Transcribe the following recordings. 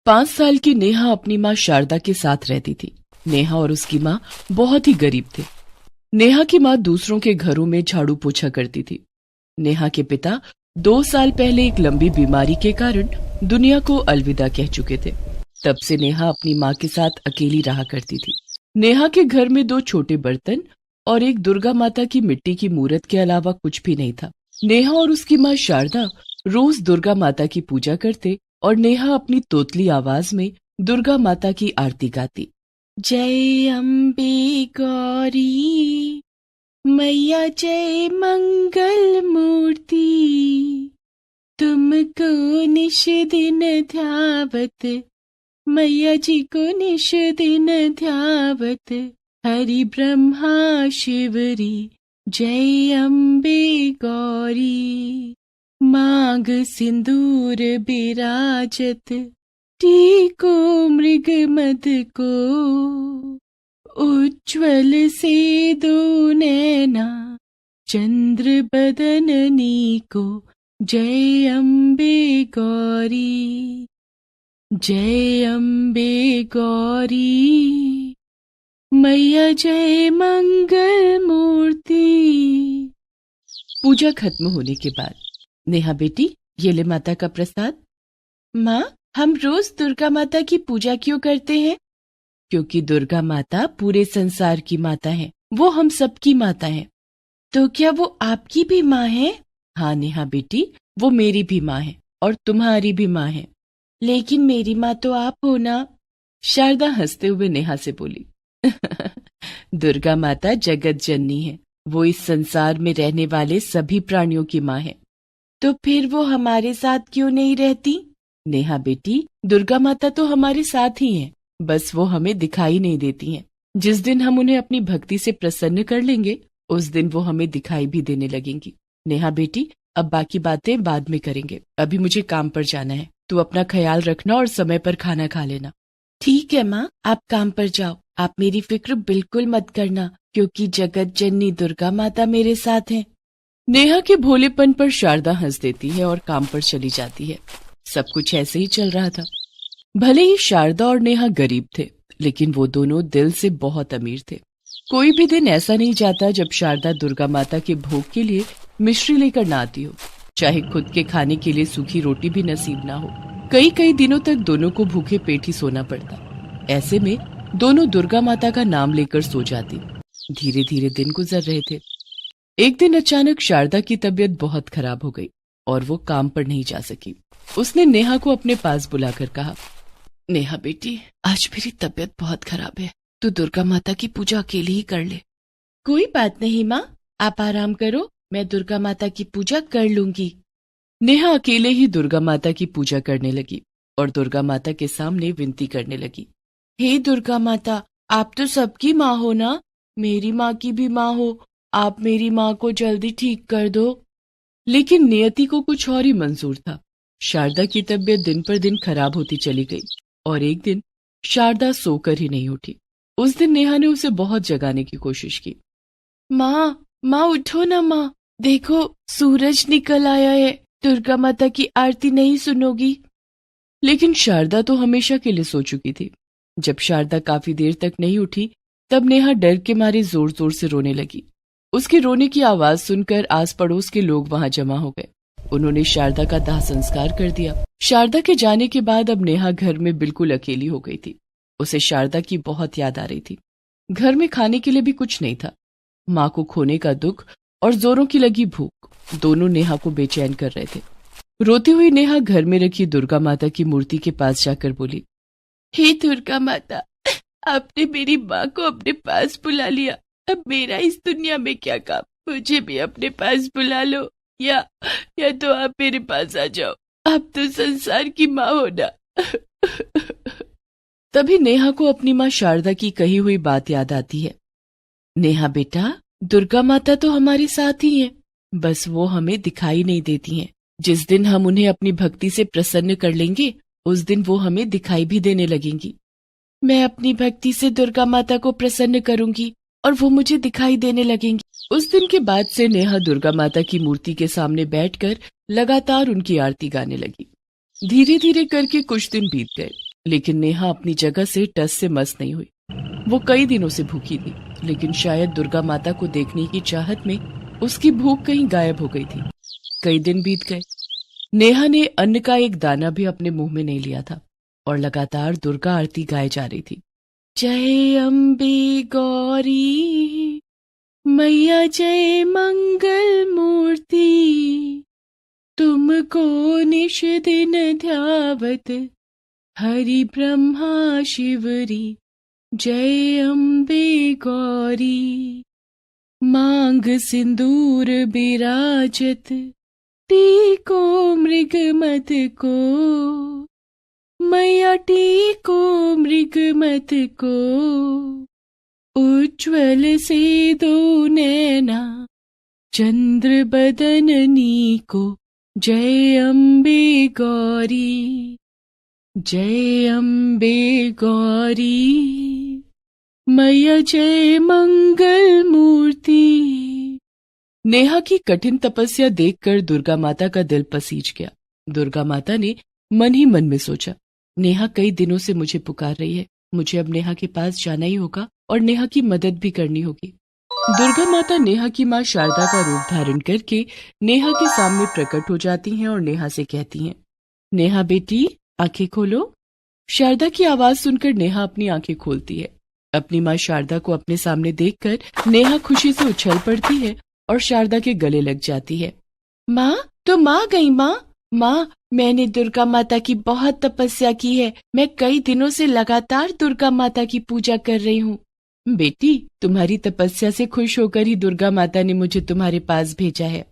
5 साल की नेहा अपनी माँ शारदा के साथ रहती थी। नेहा और उसकी माँ बहुत ही गरीब थे। नेहा की माँ दूसरों के घरों में झाड़ू पोछा करती थी। नेहा के पिता 2 साल पहले एक लंबी बीमारी के कारण दुनिया को अलविदा कह चुके थे। तब से नेहा अपनी माँ के साथ अकेली रहा करती थी। नेहा के घर में 2 छोटे बर्तन और एक दुर्गा माता की मिट्टी की मूर्त के अलावा कुछ भी नहीं था। नेहा और उसकी माँ शारदा रोज दुर्गा माता की पूजा करते और नेहा अपनी तोतली आवाज में दुर्गा माता की आरती गाती। जय अम्बे गौरी मैया जय मंगल मूर्ति, तुमको निश दिन ध्यावत, मैया जी को निश दिन ध्यावत, हरि ब्रह्मा शिवरी जय अम्बे गौरी। मांग सिंदूर बिराजत, टीको मृग मद को, उज्ज्वल से दो नैना, चंद्र बदननी को, जय अम्बे गौरी, जय अम्बे गौरी, मैया जय मंगल मूर्ति। पूजा खत्म होने के बाद, नेहा बेटी ये ले माता का प्रसाद। माँ, हम रोज दुर्गा माता की पूजा क्यों करते हैं? क्योंकि दुर्गा माता पूरे संसार की माता है, वो हम सबकी माता है। तो क्या वो आपकी भी माँ है? हाँ नेहा बेटी, वो मेरी भी माँ है और तुम्हारी भी माँ है। लेकिन मेरी माँ तो आप हो ना? शारदा हंसते हुए नेहा से बोली। दुर्गा माता जगत जननी है, वो इस संसार में रहने वाले सभी प्राणियों की माँ है। तो फिर वो हमारे साथ क्यों नहीं रहती? नेहा बेटी, दुर्गा माता तो हमारे साथ ही हैं, बस वो हमें दिखाई नहीं देती हैं। जिस दिन हम उन्हें अपनी भक्ति से प्रसन्न कर लेंगे, उस दिन वो हमें दिखाई भी देने लगेंगी। नेहा बेटी, अब बाकी बातें बाद में करेंगे, अभी मुझे काम पर जाना है। तू अपना ख्याल रखना और समय पर खाना खा लेना। ठीक है माँ, आप काम पर जाओ, आप मेरी फिक्र बिल्कुल मत करना, क्योंकि जगत जननी दुर्गा माता मेरे साथ है। नेहा के भोलेपन पर शारदा हंस देती है और काम पर चली जाती है। सब कुछ ऐसे ही चल रहा था। भले ही शारदा और नेहा गरीब थे, लेकिन वो दोनों दिल से बहुत अमीर थे। कोई भी दिन ऐसा नहीं जाता जब शारदा दुर्गा माता के भोग के लिए मिश्री लेकर ना आती हो, चाहे खुद के खाने के लिए सूखी रोटी भी नसीब ना हो। कई कई दिनों तक दोनों को भूखे पेट ही सोना पड़ता। ऐसे में दोनों दुर्गा माता का नाम लेकर सो जाती। धीरे धीरे दिन गुजर रहे थे। एक दिन अचानक शारदा की तबीयत बहुत खराब हो गई और वो काम पर नहीं जा सकी। उसने नेहा को अपने पास बुलाकर कहा, नेहा बेटी, आज मेरी तबीयत बहुत खराब है, तू दुर्गा माता की पूजा अकेले ही कर ले। कोई बात नहीं माँ, आप आराम करो, मैं दुर्गा माता की पूजा कर लूंगी। नेहा अकेले ही दुर्गा माता की पूजा करने लगी और दुर्गा माता के सामने विनती करने लगी। हे दुर्गा माता, आप तो सबकी माँ हो ना, मेरी माँ की भी माँ हो, आप मेरी माँ को जल्दी ठीक कर दो। लेकिन नियति को कुछ और ही मंजूर था। शारदा की तबीयत दिन पर दिन खराब होती चली गई और एक दिन शारदा सोकर ही नहीं उठी। उस दिन नेहा ने उसे बहुत जगाने की कोशिश की। माँ, माँ उठो ना माँ, देखो सूरज निकल आया है, दुर्गा माता की आरती नहीं सुनोगी? लेकिन शारदा तो हमेशा के लिए सो चुकी थी। जब शारदा काफी देर तक नहीं उठी, तब नेहा डर के मारे जोर जोर से रोने लगी। उसके रोने की आवाज सुनकर आस पड़ोस के लोग वहां जमा हो गए। उन्होंने शारदा का दाह संस्कार कर दिया। शारदा के जाने के बाद अब नेहा घर में बिल्कुल अकेली हो गई थी। उसे शारदा की बहुत याद आ रही थी। घर में खाने के लिए भी कुछ नहीं था। माँ को खोने का दुख और जोरों की लगी भूख दोनों नेहा को बेचैन कर रहे थे। रोती हुई नेहा घर में रखी दुर्गा माता की मूर्ति के पास जाकर बोली, हे दुर्गा माता, आपने मेरी माँ को अपने पास बुला लिया, अब मेरा इस दुनिया में क्या काम, मुझे भी अपने पास बुला लो, या तो आप मेरे पास आ जाओ, आप तो संसार की माँ हो ना। तभी नेहा को अपनी माँ शारदा की कही हुई बात याद आती है। नेहा बेटा, दुर्गा माता तो हमारे साथ ही हैं, बस वो हमें दिखाई नहीं देती हैं। जिस दिन हम उन्हें अपनी भक्ति से प्रसन्न कर लेंगे, उस दिन वो हमें दिखाई भी देने लगेंगी। मैं अपनी भक्ति से दुर्गा माता को प्रसन्न करूंगी और वो मुझे दिखाई देने लगेंगी। उस दिन के बाद से नेहा दुर्गा माता की मूर्ति के सामने बैठकर लगातार उनकी आरती गाने लगी। धीरे धीरे करके कुछ दिन बीत गए। लेकिन नेहा अपनी जगह से टस से मस नहीं हुई। वो कई दिनों से भूखी थी, लेकिन शायद दुर्गा माता को देखने की चाहत में उसकी भूख कहीं गायब हो गई थी। कई दिन बीत गए। नेहा ने अन्न का एक दाना भी अपने मुंह में नहीं लिया था और लगातार दुर्गा आरती गाए जा रही थी। जय अम्बे गौरी मैया जय मंगल मूर्ति, तुमको निश दिन ध्यावत हरि ब्रह्मा शिवरी। जय अम्बे गौरी मांग सिंदूर बिराजत, टीको मृग मत को मैया टीको मृग मत को। उज्ज्वल से दो नैना चंद्र बदननी को। जय अम्बे गौरी जय अम्बे गौरी मैया जय मंगल मूर्ति। नेहा की कठिन तपस्या देखकर दुर्गा माता का दिल पसीज गया। दुर्गा माता ने मन ही मन में सोचा, नेहा कई दिनों से मुझे पुकार रही है, मुझे अब नेहा के पास जाना ही होगा और नेहा की मदद भी करनी होगी। दुर्गा माता नेहा की माँ शारदा का रूप धारण करके नेहा के सामने प्रकट हो जाती हैं और नेहा से कहती हैं, नेहा बेटी आंखें खोलो। शारदा की आवाज सुनकर नेहा अपनी आंखें खोलती है। अपनी माँ शारदा को अपने सामने देखकर नेहा खुशी से उछल पड़ती है और शारदा के गले लग जाती है। माँ तुम आ गई माँ। माँ मैंने दुर्गा माता की बहुत तपस्या की है, मैं कई दिनों से लगातार दुर्गा माता की पूजा कर रही हूँ। बेटी तुम्हारी तपस्या से खुश होकर ही दुर्गा माता ने मुझे तुम्हारे पास भेजा है।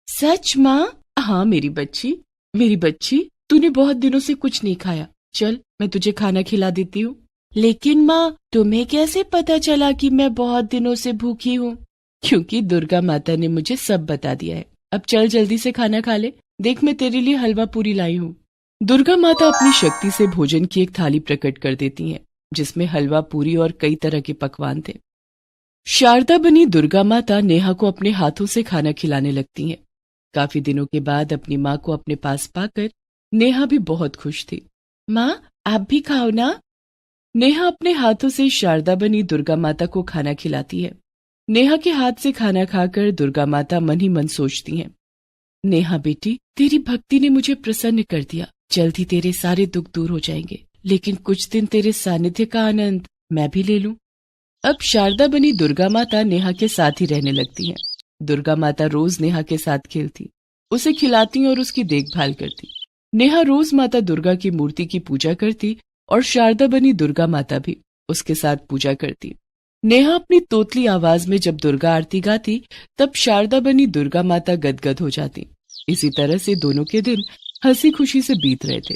सच माँ? हाँ मेरी बच्ची तूने बहुत दिनों से कुछ नहीं खाया, चल मैं तुझे खाना खिला देती हूँ। लेकिन माँ तुम्हें कैसे पता चला कि मैं बहुत दिनों से भूखी हूँ? क्योंकि दुर्गा माता ने मुझे सब बता दिया है। अब चल जल्दी से खाना खा ले, देख मैं तेरे लिए हलवा पूरी लाई हूँ। दुर्गा माता अपनी शक्ति से भोजन की एक थाली प्रकट कर देती हैं, जिसमें हलवा पूरी और कई तरह के पकवान थे। शारदा बनी दुर्गा माता नेहा को अपने हाथों से खाना खिलाने लगती हैं। काफी दिनों के बाद अपनी माँ को अपने पास पाकर नेहा भी बहुत खुश थी। माँ आप भी खाओ ना। नेहा अपने हाथों से शारदा बनी दुर्गा माता को खाना खिलाती है। नेहा के हाथ से खाना खाकर दुर्गा माता मन ही मन सोचती हैं, नेहा बेटी तेरी भक्ति ने मुझे प्रसन्न कर दिया, जल्द ही तेरे सारे दुख दूर हो जाएंगे, लेकिन कुछ दिन तेरे सानिध्य का आनंद मैं भी ले लूं। अब शारदा बनी दुर्गा माता नेहा के साथ ही रहने लगती हैं। दुर्गा माता रोज नेहा के साथ खेलती, उसे खिलाती और उसकी देखभाल करती। नेहा रोज माता दुर्गा की मूर्ति की पूजा करती और शारदा बनी दुर्गा माता भी उसके साथ पूजा करती। नेहा अपनी तोतली आवाज में जब दुर्गा आरती गाती, तब शारदा बनी दुर्गा माता गदगद हो जाती। इसी तरह से दोनों के दिन हंसी खुशी से बीत रहे थे।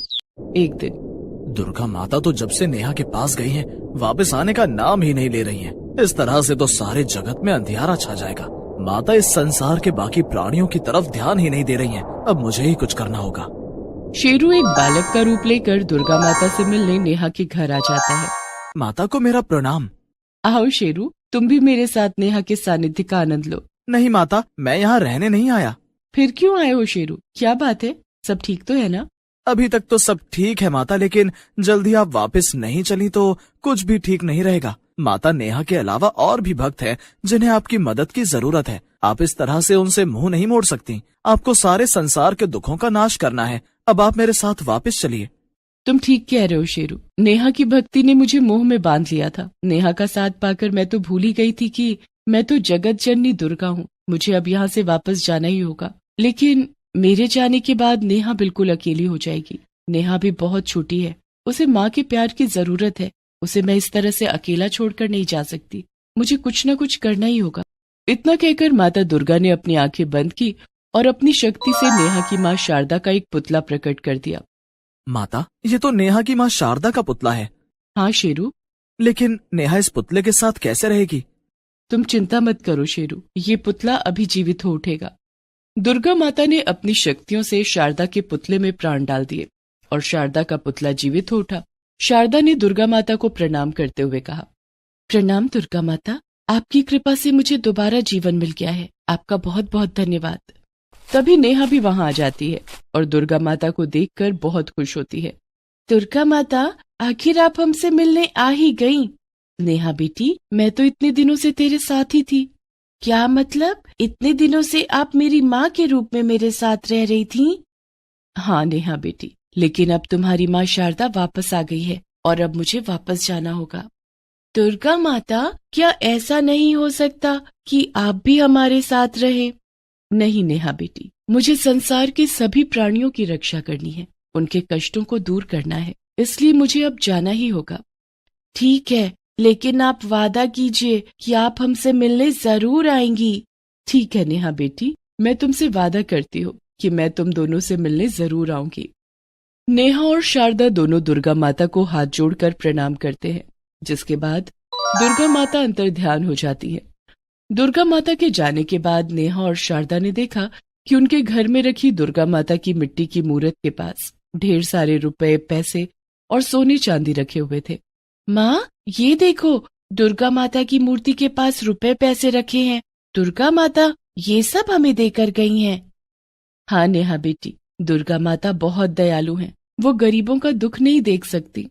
एक दिन दुर्गा माता तो जब से नेहा के पास गई हैं, वापस आने का नाम ही नहीं ले रही हैं। इस तरह से तो सारे जगत में अंधियारा छा जाएगा। माता इस संसार के बाकी प्राणियों की तरफ ध्यान ही नहीं दे रही हैं। अब मुझे ही कुछ करना होगा। शेरू एक बालक का रूप लेकर दुर्गा माता से मिलने नेहा के घर आ जाता है। माता को मेरा प्रणाम। आओ शेरू, तुम भी मेरे साथ नेहा के सानिध्य का आनंद लो। नहीं माता, मैं यहाँ रहने नहीं आया। फिर क्यों आए हो शेरू, क्या बात है, सब ठीक तो है ना? अभी तक तो सब ठीक है माता, लेकिन जल्दी आप वापस नहीं चली तो कुछ भी ठीक नहीं रहेगा। माता नेहा के अलावा और भी भक्त हैं जिन्हें आपकी मदद की जरूरत है। आप इस तरह से उनसे मुंह नहीं मोड़ सकती। आपको सारे संसार के दुखों का नाश करना है। अब आप मेरे साथ वापस चलिए। तुम ठीक कह रहे हो शेरू, नेहा की भक्ति ने मुझे मोह में बांध लिया था। नेहा का साथ पाकर मैं तो भूल ही गई थी कि मैं तो जगत जननी दुर्गा हूँ। मुझे अब यहाँ से वापस जाना ही होगा, लेकिन मेरे जाने के बाद नेहा बिल्कुल अकेली हो जाएगी। नेहा भी बहुत छोटी है, उसे माँ के प्यार की जरूरत है। उसे मैं इस तरह से अकेला छोड़कर नहीं जा सकती। मुझे कुछ न कुछ करना ही होगा। इतना कहकर माता दुर्गा ने अपनी आंखें बंद की और अपनी शक्ति से नेहा की माँ शारदा का एक पुतला प्रकट कर दिया। माता, ये तो नेहा की माँ शारदा का पुतला है। हाँ शेरू। लेकिन नेहा इस पुतले के साथ कैसे रहेगी? तुम चिंता मत करो शेरू, ये पुतला अभी जीवित हो उठेगा। दुर्गा माता ने अपनी शक्तियों से शारदा के पुतले में प्राण डाल दिए और शारदा का पुतला जीवित हो उठा। शारदा ने दुर्गा माता को प्रणाम करते हुए कहा, प्रणाम दुर्गा माता, आपकी कृपा से मुझे दोबारा जीवन मिल गया है, आपका बहुत बहुत धन्यवाद। तभी नेहा भी वहां आ जाती है और दुर्गा माता को देखकर बहुत खुश होती है। दुर्गा माता, आखिर आप हमसे मिलने आ ही गईं। नेहा बेटी, मैं तो इतने दिनों से तेरे साथ ही थी। क्या मतलब, इतने दिनों से आप मेरी माँ के रूप में मेरे साथ रह रही थीं? हाँ नेहा बेटी, लेकिन अब तुम्हारी माँ शारदा वापस आ गई है और अब मुझे वापस जाना होगा। दुर्गा माता, क्या ऐसा नहीं हो सकता कि आप भी हमारे साथ रहे? नहीं नेहा बेटी, मुझे संसार के सभी प्राणियों की रक्षा करनी है, उनके कष्टों को दूर करना है, इसलिए मुझे अब जाना ही होगा। ठीक है, लेकिन आप वादा कीजिए कि आप हमसे मिलने जरूर आएंगी। ठीक है नेहा बेटी, मैं तुमसे वादा करती हूँ कि मैं तुम दोनों से मिलने जरूर आऊंगी। नेहा और शारदा दोनों दुर्गा माता को हाथ जोड़कर प्रणाम करते हैं, जिसके बाद दुर्गा माता अंतर ध्यान हो जाती है। दुर्गा माता के जाने के बाद नेहा और शारदा ने देखा कि उनके घर में रखी दुर्गा माता की मिट्टी की मूर्त के पास ढेर सारे रुपए, पैसे और सोने चांदी रखे हुए थे। माँ, ये देखो, दुर्गा माता की मूर्ति के पास रुपए पैसे रखे हैं। दुर्गा माता ये सब हमें देकर गई हैं। हाँ नेहा बेटी, दुर्गा माता बहुत दयालु हैं, वो गरीबों का दुख नहीं देख सकती।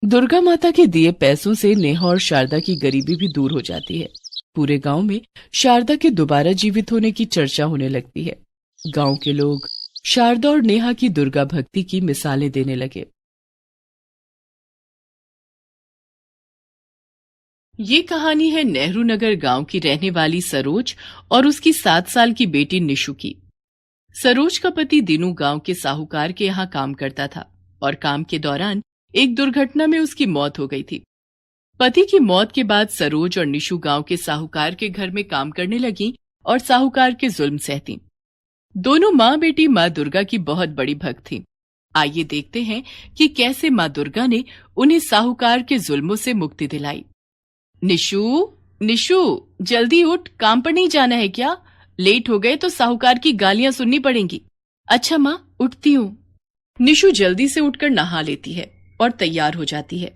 दुर्गा माता के दिए पैसों से नेहा और शारदा की गरीबी भी दूर हो जाती है। पूरे गांव में शारदा के दोबारा जीवित होने की चर्चा होने लगती है। गांव के लोग शारदा और नेहा की दुर्गा भक्ति की मिसालें देने लगे। ये कहानी है नेहरू नगर गांव की रहने वाली सरोज और उसकी 7 साल की बेटी निशु की। सरोज का पति दीनू गांव के साहूकार के यहाँ काम करता था और काम के दौरान एक दुर्घटना में उसकी मौत हो गई थी। पति की मौत के बाद सरोज और निशु गांव के साहूकार के घर में काम करने लगी और साहूकार के जुल्म सहती। दोनों माँ बेटी माँ दुर्गा की बहुत बड़ी भक्त थीं। आइए देखते हैं कि कैसे माँ दुर्गा ने उन्हें साहूकार के जुल्मों से मुक्ति दिलाई। निशु, निशु, जल्दी उठ, काम पर नहीं जाना है क्या? लेट हो गए तो साहूकार की गालियां सुननी पड़ेंगी। अच्छा माँ, उठती हूँ। निशु जल्दी से उठकर नहा लेती है और तैयार हो जाती है।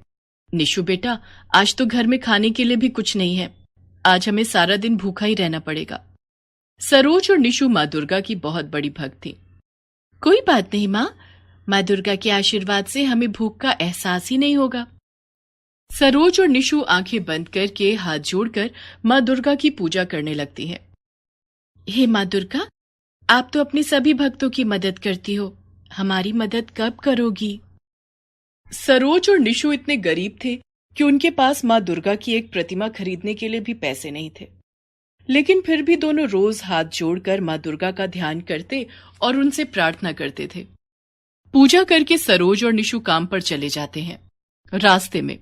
निशु बेटा, आज तो घर में खाने के लिए भी कुछ नहीं है, आज हमें सारा दिन भूखा ही रहना पड़ेगा। सरोज और निशु माँ दुर्गा की बहुत बड़ी भक्त थी। कोई बात नहीं माँ, माँ दुर्गा के आशीर्वाद से हमें भूख का एहसास ही नहीं होगा। सरोज और निशु आंखें बंद करके हाथ जोड़कर माँ दुर्गा की पूजा करने लगती हैं। हे माँ दुर्गा, आप तो अपने सभी भक्तों की मदद करती हो, हमारी मदद कब करोगी? सरोज और निशु इतने गरीब थे कि उनके पास माँ दुर्गा की एक प्रतिमा खरीदने के लिए भी पैसे नहीं थे, लेकिन फिर भी दोनों रोज हाथ जोड़कर माँ दुर्गा का ध्यान करते और उनसे प्रार्थना करते थे। पूजा करके सरोज और निशु काम पर चले जाते हैं। रास्ते में,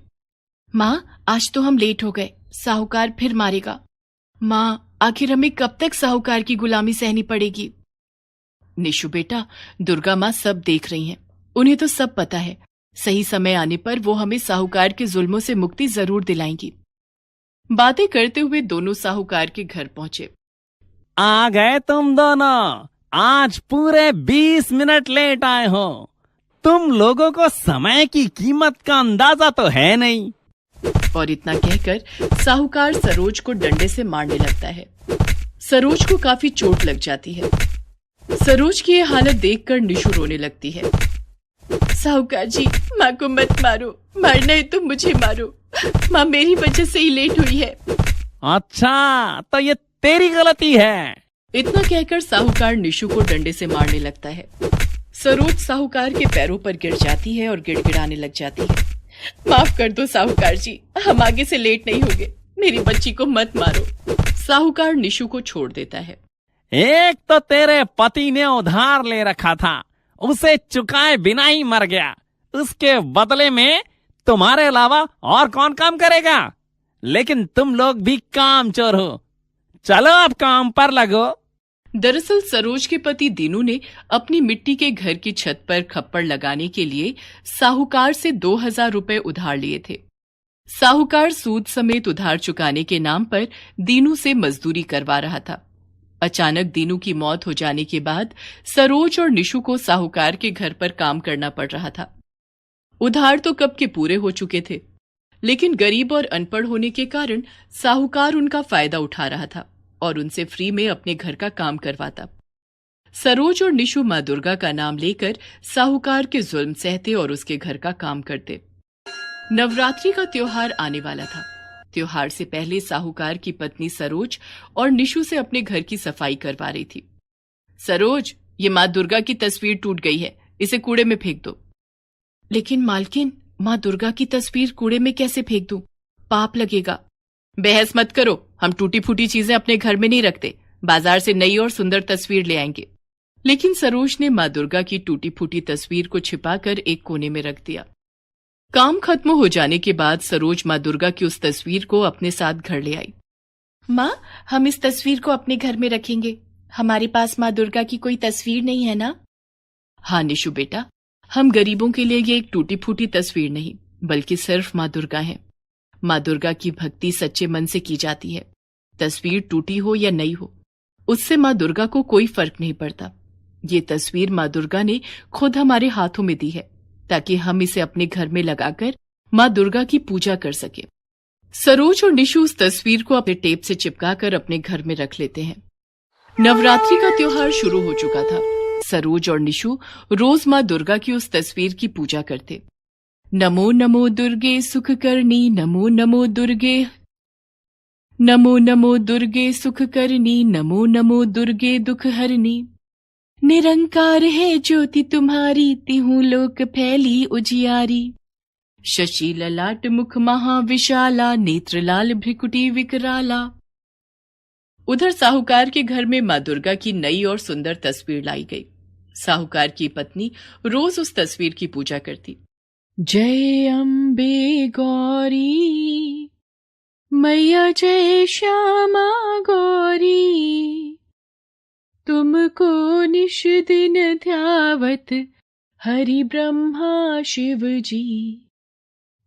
माँ आज तो हम लेट हो गए, साहूकार फिर मारेगा। माँ, आखिर हमें कब तक साहूकार की गुलामी सहनी पड़ेगी? निशु बेटा, दुर्गा माँ सब देख रही हैं, उन्हें तो सब पता है। सही समय आने पर वो हमें साहूकार के जुल्मों से मुक्ति जरूर दिलाएंगी। बातें करते हुए दोनों साहूकार के घर पहुंचे। आ गए तुम दोनों, आज पूरे 20 मिनट लेट आए हो। तुम लोगों को समय की कीमत का अंदाजा तो है नहीं। और इतना कहकर साहूकार सरोज को डंडे से मारने लगता है। सरोज को काफी चोट लग जाती है। सरोज की ये हालत देखकर निशु रोने लगती है। साहूकार जी, माँ को मत मारो, मारना है तो मुझे मारो, माँ मेरी वजह से ही लेट हुई है। अच्छा, तो ये तेरी गलती है। इतना कहकर साहूकार निशु को डंडे से मारने लगता है। सरोज साहूकार के पैरों पर गिर जाती है और गिड़गिड़ाने लग जाती है। माफ कर दो साहूकार जी, हम आगे से लेट नहीं होंगे, मेरी बच्ची को मत मारो। साहूकार निशु को छोड़ देता है। एक तो तेरे पति ने उधार ले रखा था, उसे चुकाए बिना ही मर गया। उसके बदले में तुम्हारे अलावा और कौन काम करेगा? लेकिन तुम लोग भी कामचोर हो। चलो अब काम पर लगो। दरअसल सरोज के पति दीनू ने अपनी मिट्टी के घर की छत पर खप्पड़ लगाने के लिए साहूकार से 2000 रुपए उधार लिए थे। साहूकार सूद समेत उधार चुकाने के नाम पर दीनू से मजदूरी करवा रहा था। अचानक दीनू की मौत हो जाने के बाद सरोज और निशु को साहूकार के घर पर काम करना पड़ रहा था। उधार तो कब के पूरे हो चुके थे, लेकिन गरीब और अनपढ़ होने के कारण साहूकार उनका फायदा उठा रहा था और उनसे फ्री में अपने घर का काम करवाता। सरोज और निशु माँ दुर्गा का नाम लेकर साहूकार के जुल्म सहते और उसके घर का काम करते। नवरात्रि का त्योहार आने वाला था। त्योहार से पहले साहूकार की पत्नी सरोज और निशु से अपने घर की सफाई करवा रही थी। सरोज, ये माँ दुर्गा की तस्वीर टूट गई है, इसे कूड़े में फेंक दो। लेकिन मालकिन, माँ दुर्गा की तस्वीर कूड़े में कैसे फेंक दूं? पाप लगेगा। बहस मत करो, हम टूटी फूटी चीजें अपने घर में नहीं रखते, बाजार से नई और सुंदर तस्वीर ले आएंगे। लेकिन सरोज ने माँ दुर्गा की टूटी फूटी तस्वीर को छिपाकर एक कोने में रख दिया। काम खत्म हो जाने के बाद सरोज माँ दुर्गा की उस तस्वीर को अपने साथ घर ले आई। माँ, हम इस तस्वीर को अपने घर में रखेंगे। हमारे पास माँ दुर्गा की कोई तस्वीर नहीं है ना? हाँ निशु बेटा, हम गरीबों के लिए ये एक टूटी फूटी तस्वीर नहीं, बल्कि सिर्फ माँ दुर्गा है। माँ दुर्गा की भक्ति सच्चे मन से की जाती है। तस्वीर टूटी हो या नई हो, उससे माँ दुर्गा को कोई फर्क नहीं पड़ता। ये तस्वीर माँ दुर्गा ने खुद हमारे हाथों में दी है, ताकि हम इसे अपने घर में लगाकर माँ दुर्गा की पूजा कर सके। सरोज और निशु उस तस्वीर को अपने टेप से चिपकाकर अपने घर में रख लेते हैं। नवरात्रि का त्योहार शुरू हो चुका था। सरोज और निशु रोज माँ दुर्गा की उस तस्वीर की पूजा करते। नमो नमो दुर्गे सुख करनी, नमो नमो दुर्गे, नमो नमो दुर्गे सुख करनी, नमो नमो दुर्गे दुख हरनी। निरंकार है ज्योति तुम्हारी, तिहु लोक फैली उजियारी। शशि ललाट मुख महाविशाला, नेत्र लाल भ्रिकुटी विकराला। उधर साहूकार के घर में माँ दुर्गा की नई और सुंदर तस्वीर लाई गई। साहूकार की पत्नी रोज उस तस्वीर की पूजा करती। जय अम्बे गौरी, मैया जय श्यामा गौरी। तुमको निश दिन ध्यावत हरि ब्रह्मा शिव जी।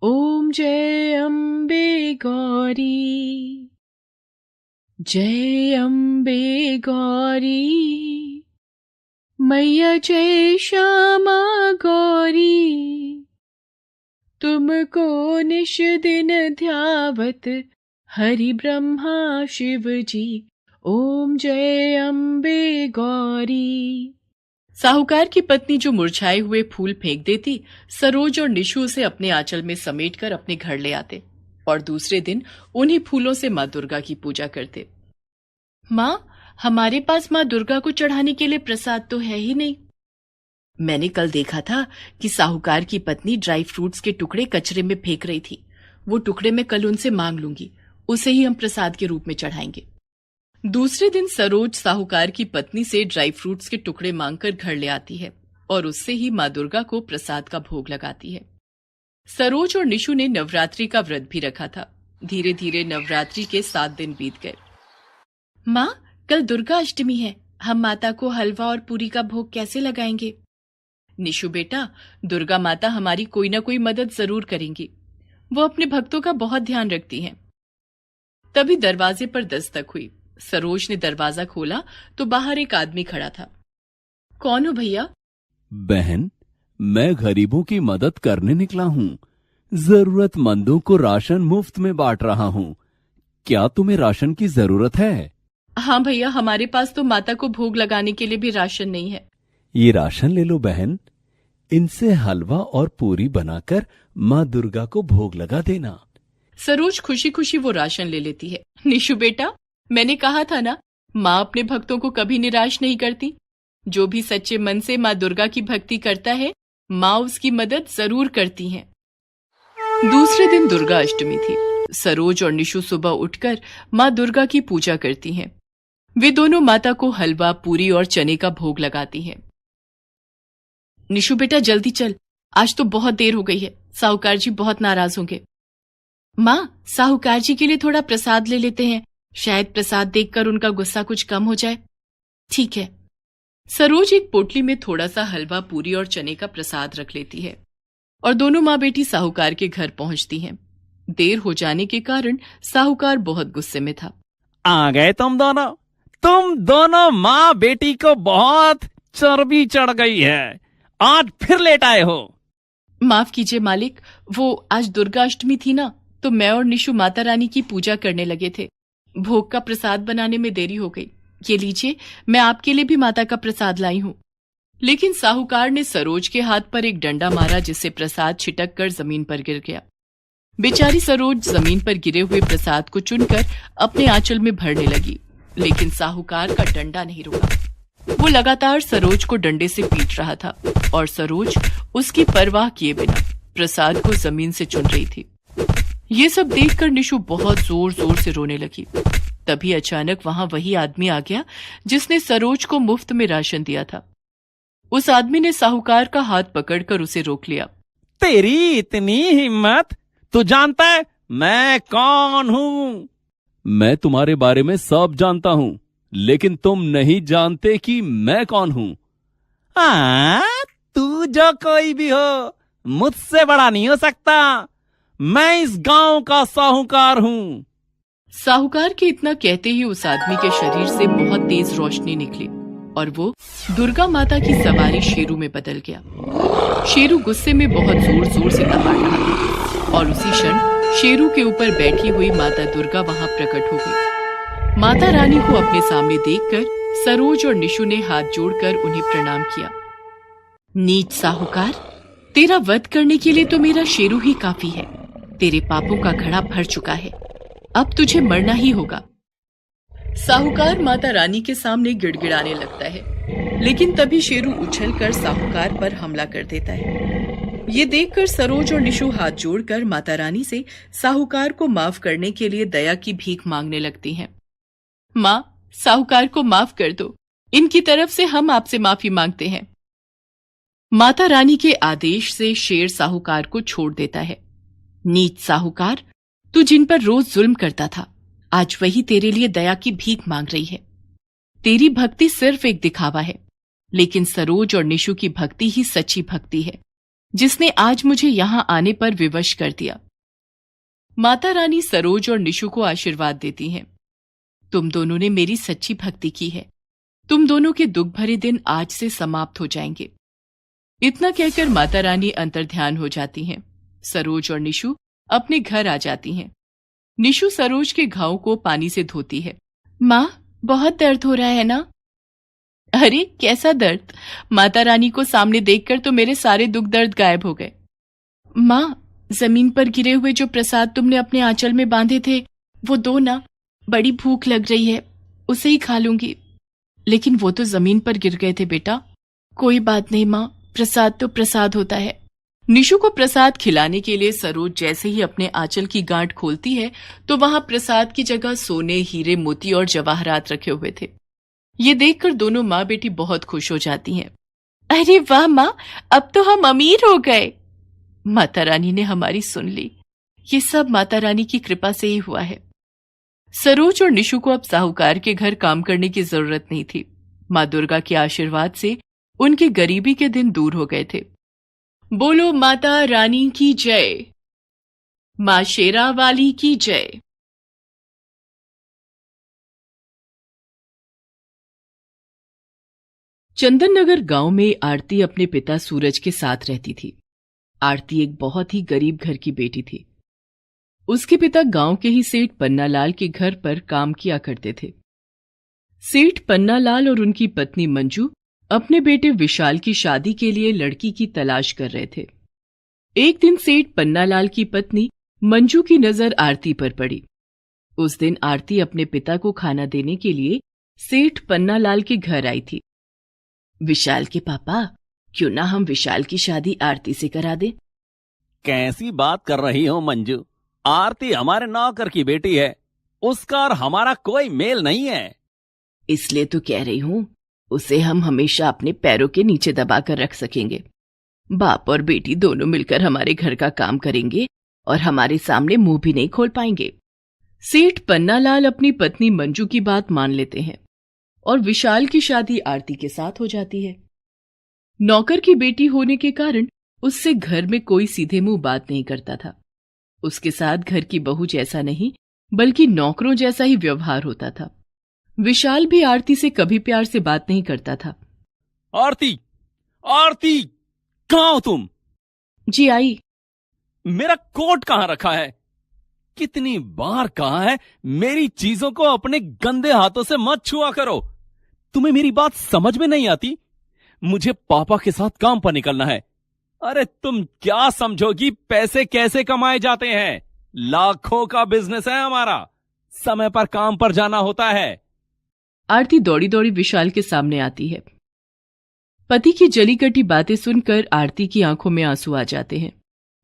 ओम जय अम्बे गौरी, जय अम्बे गौरी, मैया जय श्यामा गौरी। तुमको निश दिन ध्यावत हरि ब्रह्मा शिव जी। ओम जय अम्बे गौरी। साहूकार की पत्नी जो मुरझाए हुए फूल फेंक देती, सरोज और निशु उसे अपने आंचल में समेटकर अपने घर ले आते और दूसरे दिन उन्हीं फूलों से माँ दुर्गा की पूजा करते। माँ, हमारे पास माँ दुर्गा को चढ़ाने के लिए प्रसाद तो है ही नहीं। मैंने कल देखा था कि साहूकार की पत्नी ड्राई फ्रूट्स के टुकड़े कचरे में फेंक रही थी। वो टुकड़े मैं कल उनसे मांग लूंगी, उसे ही हम प्रसाद के रूप में चढ़ाएंगे। दूसरे दिन सरोज साहूकार की पत्नी से ड्राई फ्रूट्स के टुकड़े मांगकर घर ले आती है और उससे ही माँ दुर्गा को प्रसाद का भोग लगाती है। सरोज और निशु ने नवरात्रि का व्रत भी रखा था। धीरे धीरे नवरात्रि के 7 दिन बीत गए। माँ, कल दुर्गा अष्टमी है, हम माता को हलवा और पूरी का भोग कैसे लगाएंगे? निशु बेटा, दुर्गा माता हमारी कोई ना कोई मदद जरूर करेंगी। वो अपने भक्तों का बहुत ध्यान रखती हैं। तभी दरवाजे पर दस्तक हुई। सरोज ने दरवाजा खोला तो बाहर एक आदमी खड़ा था। कौन हो भैया? बहन, मैं गरीबों की मदद करने निकला हूँ। जरूरतमंदों को राशन मुफ्त में बांट रहा हूँ। क्या तुम्हें राशन की जरूरत है? हाँ भैया, हमारे पास तो माता को भोग लगाने के लिए भी राशन नहीं है। ये राशन ले लो बहन, इनसे हलवा और पूरी बनाकर माँ दुर्गा को भोग लगा देना। सरोज खुशी खुशी वो राशन ले लेती है। निशु बेटा, मैंने कहा था ना, माँ अपने भक्तों को कभी निराश नहीं करती। जो भी सच्चे मन से माँ दुर्गा की भक्ति करता है, माँ उसकी मदद जरूर करती हैं। दूसरे दिन दुर्गा अष्टमी थी। सरोज और निशु सुबह उठकर माँ दुर्गा की पूजा करती हैं। वे दोनों माता को हलवा, पूरी और चने का भोग लगाती हैं। निशु बेटा जल्दी चल, आज तो बहुत देर हो गई है, साहूकार जी बहुत नाराज होंगे। माँ, साहूकार जी के लिए थोड़ा प्रसाद ले लेते हैं, शायद प्रसाद देखकर उनका गुस्सा कुछ कम हो जाए। ठीक है। सरोज एक पोटली में थोड़ा सा हलवा, पूरी और चने का प्रसाद रख लेती है और दोनों माँ बेटी साहूकार के घर पहुंचती हैं। देर हो जाने के कारण साहूकार बहुत गुस्से में था। आ गए तुम दोनों माँ बेटी को बहुत चर्बी चढ़ गई है, आज फिर लेट आए हो। माफ कीजिए मालिक, वो आज दुर्गा अष्टमी थी ना, तो मैं और निशु माता रानी की पूजा करने लगे थे। भोग का प्रसाद बनाने में देरी हो गई। ये लीजिए, मैं आपके लिए भी माता का प्रसाद लाई हूँ। लेकिन साहूकार ने सरोज के हाथ पर एक डंडा मारा, जिससे प्रसाद छिटक कर जमीन पर गिर गया। बेचारी सरोज जमीन पर गिरे हुए प्रसाद को चुनकर अपने आंचल में भरने लगी, लेकिन साहूकार का डंडा नहीं रुका। वो लगातार सरोज को डंडे से पीट रहा था और सरोज उसकी परवाह किए बिना प्रसाद को जमीन से चुन रही थी। ये सब देखकर निशु बहुत जोर जोर से रोने लगी। तभी अचानक वहां वही आदमी आ गया जिसने सरोज को मुफ्त में राशन दिया था। उस आदमी ने साहूकार का हाथ पकड़कर उसे रोक लिया। तेरी इतनी हिम्मत, तू जानता है मैं कौन हूँ? मैं तुम्हारे बारे में सब जानता हूँ, लेकिन तुम नहीं जानते कि मैं कौन हूँ। तू जो कोई भी हो, मुझसे बड़ा नहीं हो सकता। मैं इस गांव का साहूकार हूँ। साहूकार के इतना कहते ही उस आदमी के शरीर से बहुत तेज रोशनी निकली और वो दुर्गा माता की सवारी शेरू में बदल गया। शेरू गुस्से में बहुत जोर जोर से दहाड़ रहा था और उसी क्षण शेरू के ऊपर बैठी हुई माता दुर्गा वहां प्रकट हो गई। माता रानी को अपने सामने देखकर सरोज और निशु ने हाथ जोड़कर उन्हें प्रणाम किया। नीच साहूकार, तेरा वध करने के लिए तो मेरा शेरू ही काफी है। तेरे पापों का घड़ा भर चुका है, अब तुझे मरना ही होगा। साहूकार माता रानी के सामने गिड़गिड़ाने लगता है, लेकिन तभी शेरू उछलकर साहूकार पर हमला कर देता है। ये देखकर सरोज और निशु हाथ जोड़कर माता रानी से साहूकार को माफ करने के लिए दया की भीख मांगने लगती हैं। माँ, साहूकार को माफ कर दो, इनकी तरफ से हम आपसे माफी मांगते हैं। माता रानी के आदेश से शेर साहूकार को छोड़ देता है। नीच साहूकार, तू जिन पर रोज जुल्म करता था, आज वही तेरे लिए दया की भीख मांग रही है। तेरी भक्ति सिर्फ एक दिखावा है, लेकिन सरोज और निशु की भक्ति ही सच्ची भक्ति है, जिसने आज मुझे यहां आने पर विवश कर दिया। माता रानी सरोज और निशु को आशीर्वाद देती हैं। तुम दोनों ने मेरी सच्ची भक्ति की है। तुम दोनों के दुख भरे दिन आज से समाप्त हो जाएंगे। इतना कहकर माता रानी अंतर्ध्यान हो जाती हैं। सरोज और निशु अपने घर आ जाती हैं। निशु सरोज के घाव को पानी से धोती है। माँ, बहुत दर्द हो रहा है ना? अरे कैसा दर्द? माता रानी को सामने देखकर तो मेरे सारे दुख दर्द गायब हो गए। माँ, जमीन पर गिरे हुए जो प्रसाद तुमने अपने आंचल में बांधे थे, वो दो ना। बड़ी भूख लग रही है, उसे ही खा लूंगी। लेकिन वो तो जमीन पर गिर गए थे बेटा। कोई बात नहीं माँ, प्रसाद तो प्रसाद होता है। निशु को प्रसाद खिलाने के लिए सरोज जैसे ही अपने आंचल की गांठ खोलती है तो वहां प्रसाद की जगह सोने, हीरे, मोती और जवाहरात रखे हुए थे। ये देखकर दोनों माँ बेटी बहुत खुश हो जाती हैं। अरे वाह माँ, अब तो हम अमीर हो गए। माता रानी ने हमारी सुन ली। ये सब माता रानी की कृपा से ही हुआ है। सरोज और निशु को अब साहूकार के घर काम करने की जरूरत नहीं थी। माँ दुर्गा के आशीर्वाद से उनकी गरीबी के दिन दूर हो गए थे। बोलो माता रानी की जय, माँ शेरा वाली की जय। चंदन नगर गांव में आरती अपने पिता सूरज के साथ रहती थी। आरती एक बहुत ही गरीब घर की बेटी थी। उसके पिता गांव के ही सेठ पन्नालाल के घर पर काम किया करते थे। सेठ पन्नालाल और उनकी पत्नी मंजू अपने बेटे विशाल की शादी के लिए लड़की की तलाश कर रहे थे। एक दिन सेठ पन्नालाल की पत्नी मंजू की नजर आरती पर पड़ी। उस दिन आरती अपने पिता को खाना देने के लिए सेठ पन्नालाल के घर आई थी। विशाल के पापा, क्यों ना हम विशाल की शादी आरती से करा दें? कैसी बात कर रही हो मंजू? आरती हमारे नौकर की बेटी है, उसका और हमारा कोई मेल नहीं है। इसलिए तो कह रही हूं, उसे हम हमेशा अपने पैरों के नीचे दबाकर रख सकेंगे। बाप और बेटी दोनों मिलकर हमारे घर का काम करेंगे और हमारे सामने मुंह भी नहीं खोल पाएंगे। सेठ पन्नालाल अपनी पत्नी मंजू की बात मान लेते हैं और विशाल की शादी आरती के साथ हो जाती है। नौकर की बेटी होने के कारण उससे घर में कोई सीधे मुंह बात नहीं करता था। उसके साथ घर की बहू जैसा नहीं, बल्कि नौकरों जैसा ही व्यवहार होता था। विशाल भी आरती से कभी प्यार से बात नहीं करता था। आरती, आरती, कहाँ हो तुम? जी आई। मेरा कोट कहाँ रखा है? कितनी बार कहा है मेरी चीजों को अपने गंदे हाथों से मत छुआ करो। तुम्हें मेरी बात समझ में नहीं आती? मुझे पापा के साथ काम पर निकलना है। अरे तुम क्या समझोगी पैसे कैसे कमाए जाते हैं? लाखों का बिजनेस है हमारा, समय पर काम पर जाना होता है। आरती दौड़ी दौड़ी विशाल के सामने आती है। पति की जली कटी बातें सुनकर आरती की आंखों में आंसू आ जाते हैं।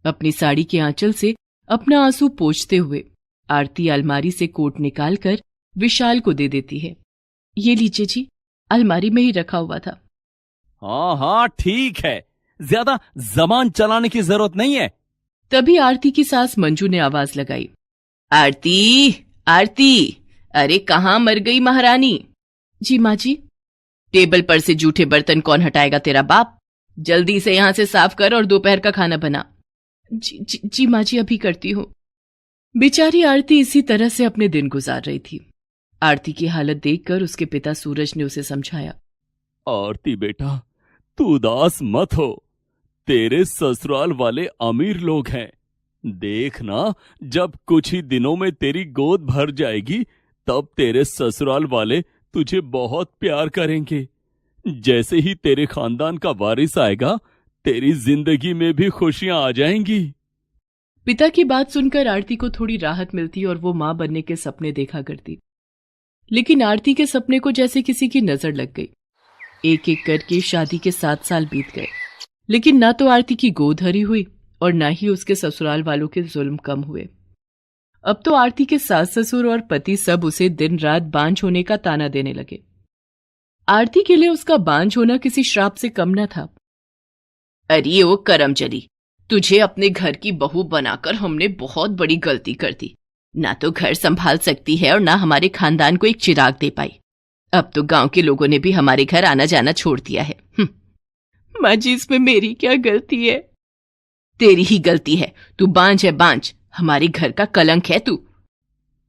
अपनी साड़ी के आंचल से अपना आंसू पोंछते हुए आरती अलमारी से कोट निकालकर विशाल को दे देती है। ये लीजिए जी, अलमारी में ही रखा हुआ था। हाँ हाँ ठीक है, ज्यादा जबान चलाने की जरूरत नहीं है। तभी आरती की सास मंजू ने आवाज लगाई, आरती आरती, अरे कहाँ मर गई महारानी? जी माँ जी। टेबल पर से जूठे बर्तन कौन हटाएगा? तेरा बाप। जल्दी से यहां से साफ कर और दोपहर का खाना बना। जी माँ जी, अभी करती हूँ। बेचारी आरती इसी तरह से अपने दिन गुजार रही थी। आरती की हालत देखकर उसके पिता सूरज ने उसे समझाया, आरती बेटा, तू उदास मत हो। तेरे ससुराल वाले अमीर लोग हैं। देखना, जब कुछ ही दिनों में तेरी गोद भर जाएगी तब तेरे ससुराल वाले तुझे बहुत प्यार करेंगे। जैसे ही तेरे खानदान का वारिस आएगा, तेरी जिंदगी में भी खुशियां आ जाएंगी। पिता की बात सुनकर आरती को थोड़ी राहत मिलती और वो मां बनने के सपने देखा करती। लेकिन आरती के सपने को जैसे किसी की नजर लग गई। एक एक करके शादी के 7 साल बीत गए, लेकिन ना तो आरती की गोद हरी हुई और ना ही उसके ससुराल वालों के जुल्म कम हुए। अब तो आरती के सास ससुर और पति सब उसे दिन रात बांझ होने का ताना देने लगे। आरती के लिए उसका बांझ होना किसी श्राप से कम न था। अरे ओ करमचली, तुझे अपने घर की बहू बनाकर हमने बहुत बड़ी गलती कर दी। ना तो घर संभाल सकती है और ना हमारे खानदान को एक चिराग दे पाई। अब तो गांव के लोगों ने भी हमारे घर आना जाना छोड़ दिया है। माँ जी, इसमें मेरी क्या गलती है? तेरी ही गलती है। तू बांझ है, बांझ। हमारे घर का कलंक है तू।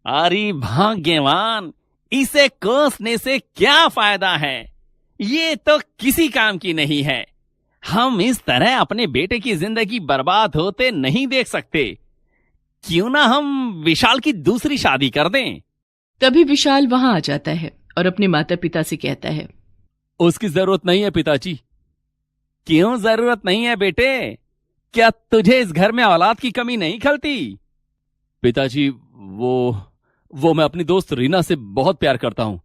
अरे भाग्यवान, इसे कोसने से क्या फायदा है? ये तो किसी काम की नहीं है। हम इस तरह अपने बेटे की जिंदगी बर्बाद होते नहीं देख सकते। क्यों ना हम विशाल की दूसरी शादी कर दें? तभी विशाल वहां आ जाता है और अपने माता पिता से कहता है, उसकी जरूरत नहीं है पिताजी। क्यों जरूरत नहीं है बेटे? क्या तुझे इस घर में औलाद की कमी नहीं खलती? पिताजी, वो मैं अपनी दोस्त रीना से बहुत प्यार करता हूं।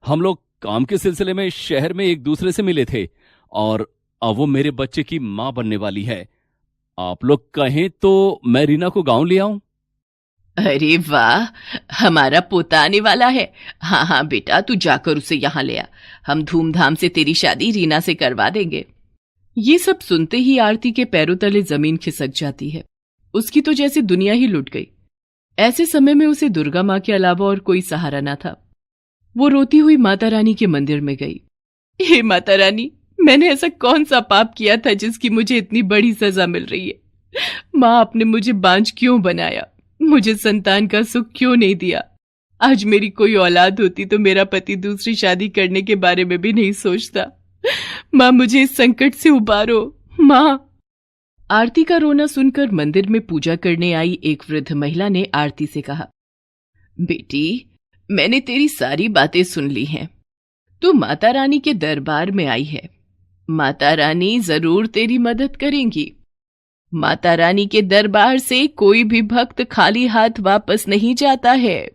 हम लोग काम के सिलसिले में शहर में एक दूसरे से मिले थे और अब वो मेरे बच्चे की मां बनने वाली है। आप लोग कहें तो मैं रीना को गांव ले आऊं? अरे वाह, हमारा पोता आने वाला है। हाँ हाँ बेटा, तू जाकर उसे यहाँ ले आ। हम धूमधाम से तेरी शादी रीना से करवा देंगे। ये सब सुनते ही आरती के पैरों तले जमीन खिसक जाती है। उसकी तो जैसे दुनिया ही लुट गई। ऐसे समय में उसे दुर्गा माँ के अलावा और कोई सहारा न था। वो रोती हुई माता रानी के मंदिर में गई। हे माता रानी, मैंने ऐसा कौन सा पाप किया था जिसकी मुझे इतनी बड़ी सजा मिल रही है? माँ, आपने मुझे बांझ क्यों बनाया? मुझे संतान का सुख क्यों नहीं दिया? आज मेरी कोई औलाद होती तो मेरा पति दूसरी शादी करने के बारे में भी नहीं सोचता। माँ, मुझे इस संकट से उबारो। माँ। आरती का रोना सुनकर मंदिर में पूजा करने आई एक वृद्ध महिला ने आरती से कहा, बेटी, मैंने तेरी सारी बातें सुन ली हैं। तू माता रानी के दरबार में आई है। माता रानी जरूर तेरी मदद करेंगी। माता रानी के दरबार से कोई भी भक्त खाली हाथ वापस नहीं जाता है।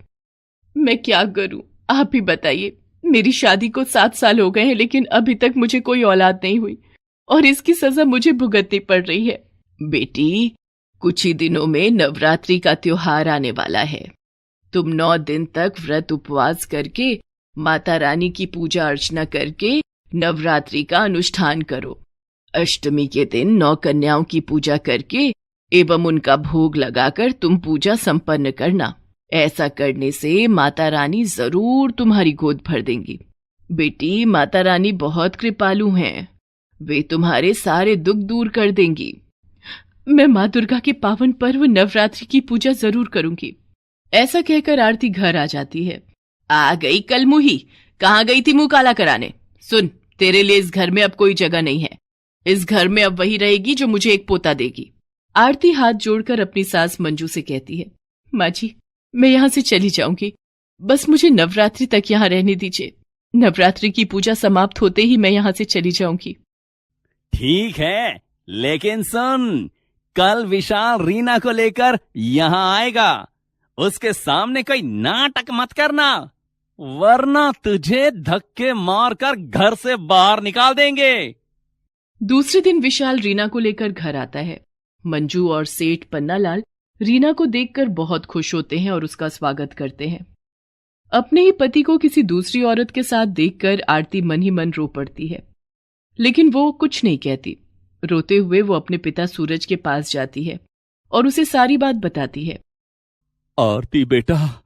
मैं क्या करूं, आप ही बताइए। मेरी शादी को 7 साल हो गए हैं, लेकिन अभी तक मुझे कोई औलाद नहीं हुई और इसकी सजा मुझे भुगतनी पड़ रही है। बेटी, कुछ ही दिनों में नवरात्रि का त्योहार आने वाला है। तुम 9 दिन तक व्रत उपवास करके माता रानी की पूजा अर्चना करके नवरात्रि का अनुष्ठान करो। अष्टमी के दिन 9 कन्याओं की पूजा करके एवं उनका भोग लगाकर तुम पूजा संपन्न करना। ऐसा करने से माता रानी जरूर तुम्हारी गोद भर देंगी। बेटी, माता रानी बहुत कृपालु हैं। वे तुम्हारे सारे दुख दूर कर देंगी। मैं माँ दुर्गा के पावन पर्व नवरात्रि की पूजा जरूर करूंगी। ऐसा कहकर आरती घर आ जाती है। आ गई कलमुही, कहाँ गई थी मुंह काला कराने? सुन, तेरे लिए इस घर में अब कोई जगह नहीं है। इस घर में अब वही रहेगी जो मुझे एक पोता देगी। आरती हाथ जोड़कर अपनी सास मंजू से कहती है, माँ जी, मैं यहाँ से चली जाऊंगी। बस मुझे नवरात्रि तक यहाँ रहने दीजिए। नवरात्रि की पूजा समाप्त होते ही मैं यहाँ से चली जाऊंगी। ठीक है, लेकिन सुन, कल विशाल रीना को लेकर यहां आएगा। उसके सामने कोई नाटक मत करना, वरना तुझे धक्के मारकर घर से बाहर निकाल देंगे। दूसरे दिन विशाल रीना को लेकर घर आता है। मंजू और सेठ पन्नालाल रीना को देखकर बहुत खुश होते हैं और उसका स्वागत करते हैं। अपने ही पति को किसी दूसरी औरत के साथ देखकर आरती मन ही मन रो पड़ती है, लेकिन वो कुछ नहीं कहती। रोते हुए वो अपने पिता सूरज के पास जाती है और उसे सारी बात बताती है। आरती बेटा,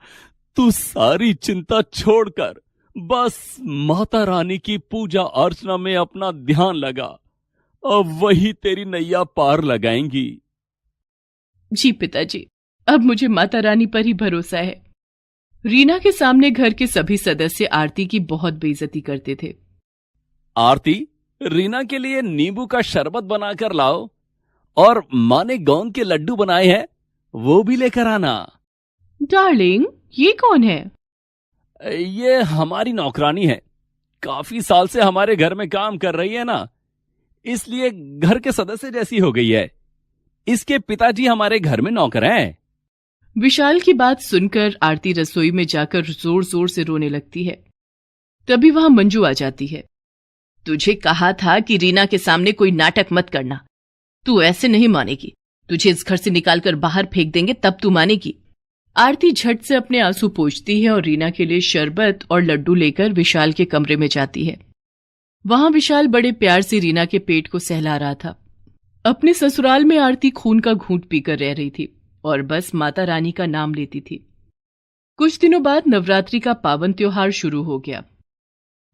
तू सारी चिंता छोड़कर बस माता रानी की पूजा अर्चना में अपना ध्यान लगा, अब वही तेरी नैया पार लगाएंगी। जी पिताजी, अब मुझे माता रानी पर ही भरोसा है। रीना के सामने घर के सभी सदस्य आरती की बहुत बेइज्जती करते थे। आरती, रीना के लिए नींबू का शरबत बनाकर लाओ, और माँ ने गोंद के लड्डू बनाए हैं, वो भी लेकर आना। डार्लिंग, ये कौन है? ये हमारी नौकरानी है, काफी साल से हमारे घर में काम कर रही है ना, इसलिए घर के सदस्य जैसी हो गई है। इसके पिताजी हमारे घर में नौकर हैं। विशाल की बात सुनकर आरती रसोई में जाकर जोर जोर से रोने लगती है। तभी वहां मंजू आ जाती है। तुझे कहा था कि रीना के सामने कोई नाटक मत करना, तू ऐसे नहीं मानेगी। तुझे इस घर से निकालकर बाहर फेंक देंगे, तब तू मानेगी। आरती झट से अपने आंसू पोंछती है और रीना के लिए शरबत और लड्डू लेकर विशाल के कमरे में जाती है। वहां विशाल बड़े प्यार से रीना के पेट को सहला रहा था। अपने ससुराल में आरती खून का घूंट पीकर रह रही थी और बस माता रानी का नाम लेती थी। कुछ दिनों बाद नवरात्रि का पावन त्योहार शुरू हो गया।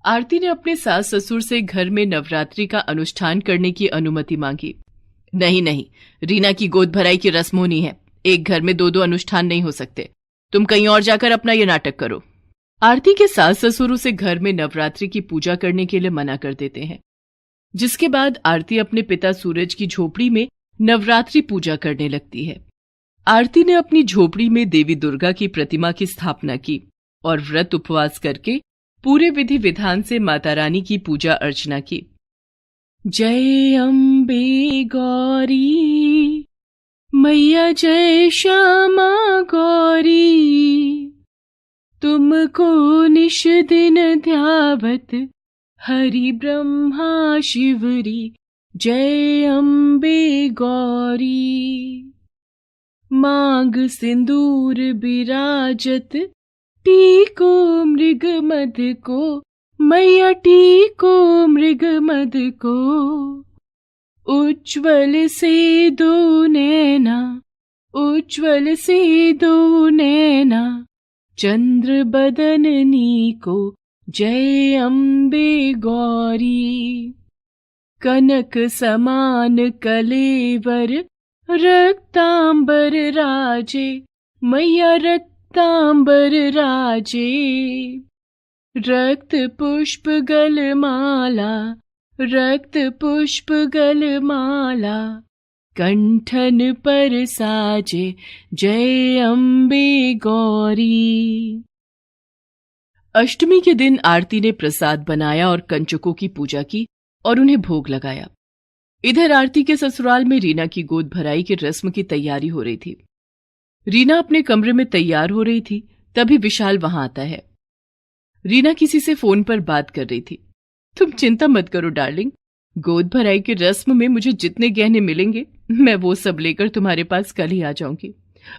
आरती ने अपने सास ससुर से घर में नवरात्रि का अनुष्ठान करने की अनुमति मांगी। नहीं, रीना की गोद भराई की रस्म होनी है, एक घर में दो अनुष्ठान नहीं हो सकते। तुम कहीं और जाकर अपना ये नाटक करो। आरती के सास ससुर उसे घर में नवरात्रि की पूजा करने के लिए मना कर देते हैं, जिसके बाद आरती अपने पिता सूरज की झोपड़ी में नवरात्रि पूजा करने लगती है। आरती ने अपनी झोपड़ी में देवी दुर्गा की प्रतिमा की स्थापना की और व्रत उपवास करके पूरे विधि विधान से माता रानी की पूजा अर्चना की। जय अम्बे गौरी मैया, जय श्यामा गौरी, तुमको निश दिन ध्यावत हरि ब्रह्मा शिवरी। जय अम्बे गौरी, मांग सिंदूर बिराजत, टीको मृग मद को मैया, टीको मृग मद को। उज्ज्वल से दो नैना, उज्ज्वल से दो नैना, चंद्र बदननी को। जय अम्बे गौरी, कनक समान कलेवर, रक्तांबर राजे मैया, रक्तांबर राजे। रक्त पुष्प गलमाला, रक्त पुष्प गलमाला, कंठन पर साजे। जय अम्बे गौरी। अष्टमी के दिन आरती ने प्रसाद बनाया और कंचकों की पूजा की और उन्हें भोग लगाया। इधर आरती के ससुराल में रीना की गोद भराई की रस्म की तैयारी हो रही थी। रीना अपने कमरे में तैयार हो रही थी, तभी विशाल वहां आता है। रीना किसी से फोन पर बात कर रही थी। तुम चिंता मत करो डार्लिंग, गोद भराई की रस्म में मुझे जितने गहने मिलेंगे मैं वो सब लेकर तुम्हारे पास कल ही आ जाऊंगी।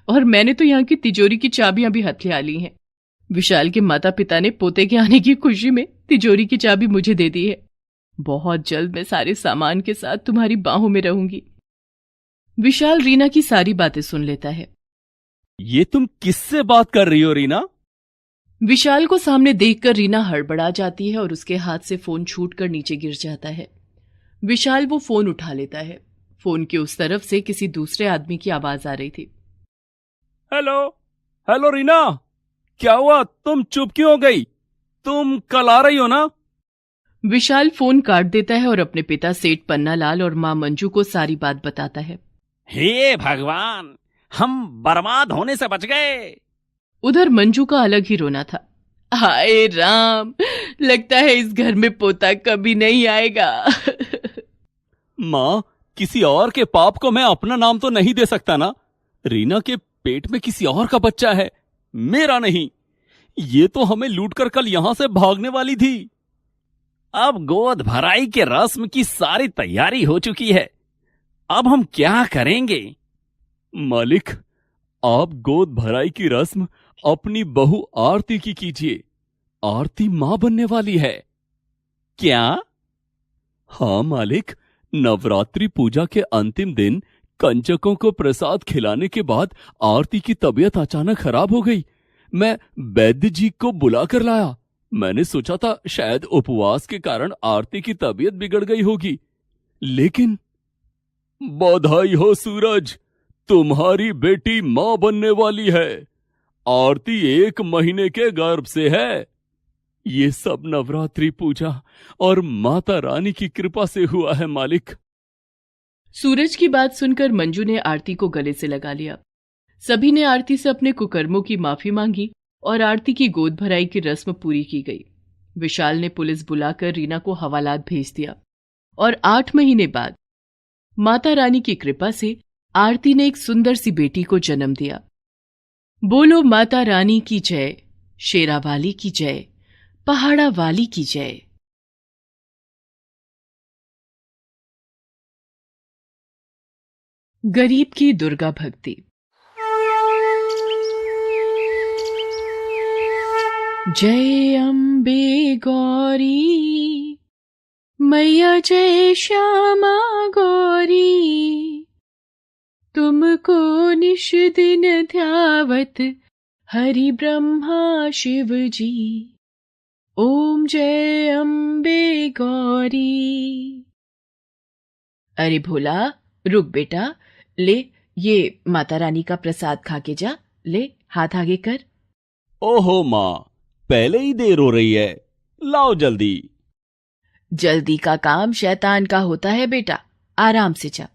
और मैंने तो यहाँ की तिजोरी की चाबियां भी हथिया ली हैं। विशाल के माता पिता ने पोते के आने की खुशी में तिजोरी की चाबी मुझे दे दी है। बहुत जल्द मैं सारे सामान के साथ तुम्हारी बाहों में रहूंगी। विशाल रीना की सारी बातें सुन लेता है। ये तुम किससे बात कर रही हो रीना? विशाल को सामने देखकर रीना हड़बड़ा जाती है और उसके हाथ से फोन छूटकर नीचे गिर जाता है। विशाल वो फोन उठा लेता है। फोन के उस तरफ से किसी दूसरे आदमी की आवाज आ रही थी। हेलो हेलो रीना, क्या हुआ? तुम चुप क्यों हो गई? तुम कल आ रही हो ना? विशाल फोन काट देता है और अपने पिता सेठ पन्नालाल और मां मंजू को सारी बात बताता है। हे भगवान, हम बर्बाद होने से बच गए। उधर मंजू का अलग ही रोना था। हाय राम, लगता है इस घर में पोता कभी नहीं आएगा। माँ, किसी और के पाप को मैं अपना नाम तो नहीं दे सकता ना। रीना के पेट में किसी और का बच्चा है, मेरा नहीं। ये तो हमें लूटकर कल यहां से भागने वाली थी। अब गोद भराई के रस्म की सारी तैयारी हो चुकी है, अब हम क्या करेंगे? मालिक, आप गोद भराई की रस्म अपनी बहू आरती की कीजिए। आरती मां बनने वाली है। क्या? हाँ मालिक, नवरात्रि पूजा के अंतिम दिन कंचकों को प्रसाद खिलाने के बाद आरती की तबीयत अचानक खराब हो गई। मैं वैद्य जी को बुला कर लाया। मैंने सोचा था शायद उपवास के कारण आरती की तबीयत बिगड़ गई होगी, लेकिन बधाई हो सूरज, तुम्हारी बेटी मां बनने वाली है। आरती 1 महीने के गर्भ से है। ये सब नवरात्रि पूजा और माता रानी की कृपा से हुआ है मालिक। सूरज की बात सुनकर मंजू ने आरती को गले से लगा लिया। सभी ने आरती से अपने कुकर्मों की माफी मांगी और आरती की गोद भराई की रस्म पूरी की गई। विशाल ने पुलिस बुलाकर रीना को हवालात भेज दिया और 8 महीने बाद माता रानी की कृपा से आरती ने एक सुंदर सी बेटी को जन्म दिया। बोलो माता रानी की जय, शेरा वाली की जय, पहाड़ा वाली की जय। गरीब की दुर्गा भक्ति। जय अम्बे गौरी मैया, जय श्यामा गौरी, तुमको निश दिन ध्यावत हरि ब्रह्मा शिव जी। ओम जय अम्बे गौरी। अरे भोला, रुक बेटा, ले ये माता रानी का प्रसाद खा के जा। ले, हाथ आगे कर। ओहो माँ, पहले ही देर हो रही है, लाओ जल्दी। जल्दी का काम शैतान का होता है बेटा, आराम से जा।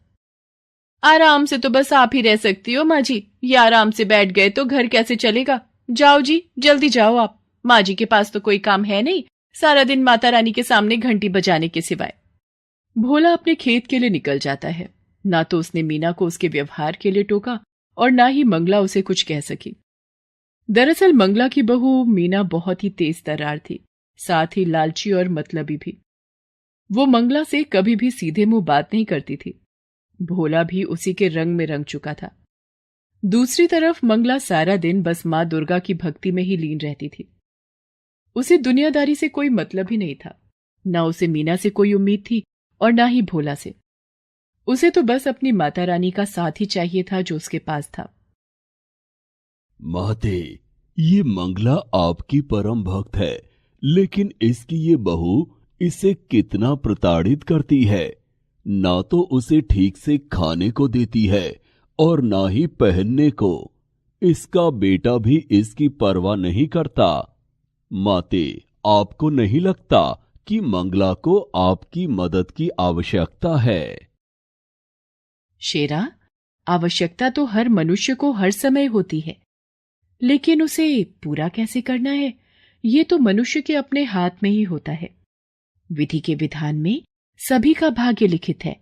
आराम से तो बस आप ही रह सकती हो माँ जी, ये आराम से बैठ गए तो घर कैसे चलेगा। जाओ जी, जल्दी जाओ आप। माँ जी के पास तो कोई काम है नहीं, सारा दिन माता रानी के सामने घंटी बजाने के सिवाय। भोला अपने खेत के लिए निकल जाता है। ना तो उसने मीना को उसके व्यवहार के लिए टोका और ना ही मंगला उसे कुछ कह सकी। दरअसल मंगला की बहू मीना बहुत ही तेज तर्रार थी, साथ ही लालची और मतलबी भी। वो मंगला से कभी भी सीधे मुंह बात नहीं करती थी। भोला भी उसी के रंग में रंग चुका था। दूसरी तरफ मंगला सारा दिन बस मां दुर्गा की भक्ति में ही लीन रहती थी। उसे दुनियादारी से कोई मतलब ही नहीं था। ना उसे मीना से कोई उम्मीद थी और ना ही भोला से। उसे तो बस अपनी माता रानी का साथ ही चाहिए था जो उसके पास था। माते, ये मंगला आपकी परम भक्त है, लेकिन इसकी ये बहू इसे कितना प्रताड़ित करती है। ना तो उसे ठीक से खाने को देती है और ना ही पहनने को। इसका बेटा भी इसकी परवाह नहीं करता। माते, आपको नहीं लगता कि मंगला को आपकी मदद की आवश्यकता है? शेरा, आवश्यकता तो हर मनुष्य को हर समय होती है, लेकिन उसे पूरा कैसे करना है ये तो मनुष्य के अपने हाथ में ही होता है। विधि के विधान में सभी का भाग्य लिखित है।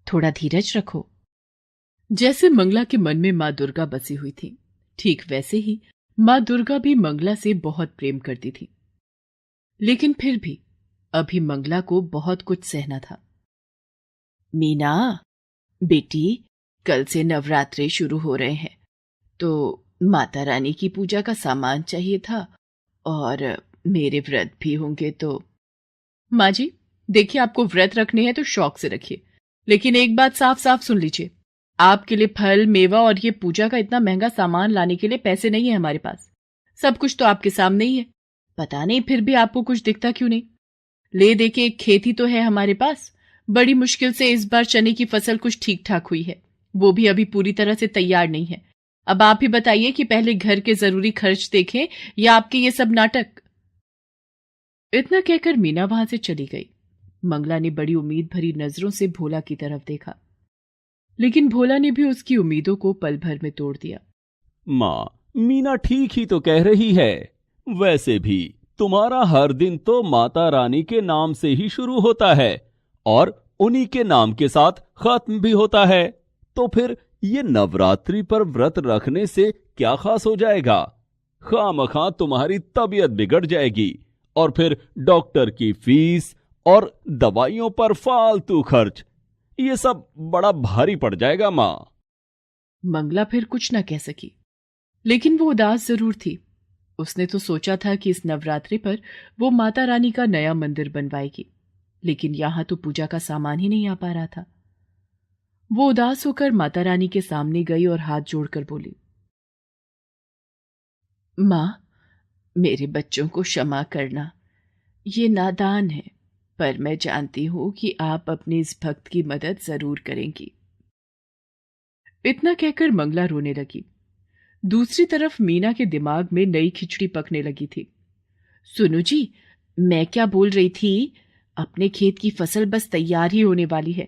थोड़ा धीरज रखो। जैसे मंगला के मन में मां दुर्गा बसी हुई थी, ठीक वैसे ही मां दुर्गा भी मंगला से बहुत प्रेम करती थी। लेकिन फिर भी अभी मंगला को बहुत कुछ सहना था। मीना बेटी, कल से नवरात्रे शुरू हो रहे हैं, तो माता रानी की पूजा का सामान चाहिए था और मेरे व्रत भी होंगे तो। माँ जी, देखिए, आपको व्रत रखने हैं तो शौक से रखिए, लेकिन एक बात साफ साफ सुन लीजिए, आपके लिए फल मेवा और ये पूजा का इतना महंगा सामान लाने के लिए पैसे नहीं है हमारे पास। सब कुछ तो आपके सामने ही है। पता नहीं फिर भी आपको कुछ दिखता क्यों नहीं। ले देके एक खेती तो है हमारे पास। बड़ी मुश्किल से इस बार चने की फसल कुछ ठीक ठाक हुई है, वो भी अभी पूरी तरह से तैयार नहीं है। अब आप ही बताइए कि पहले घर के जरूरी खर्च देखें या आपके ये सब नाटक। इतना कहकर मीना वहां से चली गई। मंगला ने बड़ी उम्मीद भरी नजरों से भोला की तरफ देखा, लेकिन भोला ने भी उसकी उम्मीदों को पल भर में तोड़ दिया। माँ, मीना ठीक ही तो कह रही है। वैसे भी तुम्हारा हर दिन तो माता रानी के नाम से ही शुरू होता है और उन्हीं के नाम के साथ खत्म भी होता है। तो फिर ये नवरात्रि पर व्रत रखने से क्या खास हो जाएगा? खामखा तुम्हारी तबीयत बिगड़ जाएगी और फिर डॉक्टर की फीस और दवाइयों पर फालतू खर्च, ये सब बड़ा भारी पड़ जाएगा माँ। मंगला फिर कुछ न कह सकी, लेकिन वो उदास जरूर थी। उसने तो सोचा था कि इस नवरात्रि पर वो माता रानी का नया मंदिर बनवाएगी, लेकिन यहां तो पूजा का सामान ही नहीं आ पा रहा था। वो उदास होकर माता रानी के सामने गई और हाथ जोड़कर बोली, मां, मेरे बच्चों को क्षमा करना। ये नादान है, पर मैं जानती हूं कि आप अपने इस भक्त की मदद जरूर करेंगी। इतना कहकर मंगला रोने लगी। दूसरी तरफ मीना के दिमाग में नई खिचड़ी पकने लगी थी। सुनो जी, मैं क्या बोल रही थी, अपने खेत की फसल बस तैयार ही होने वाली है,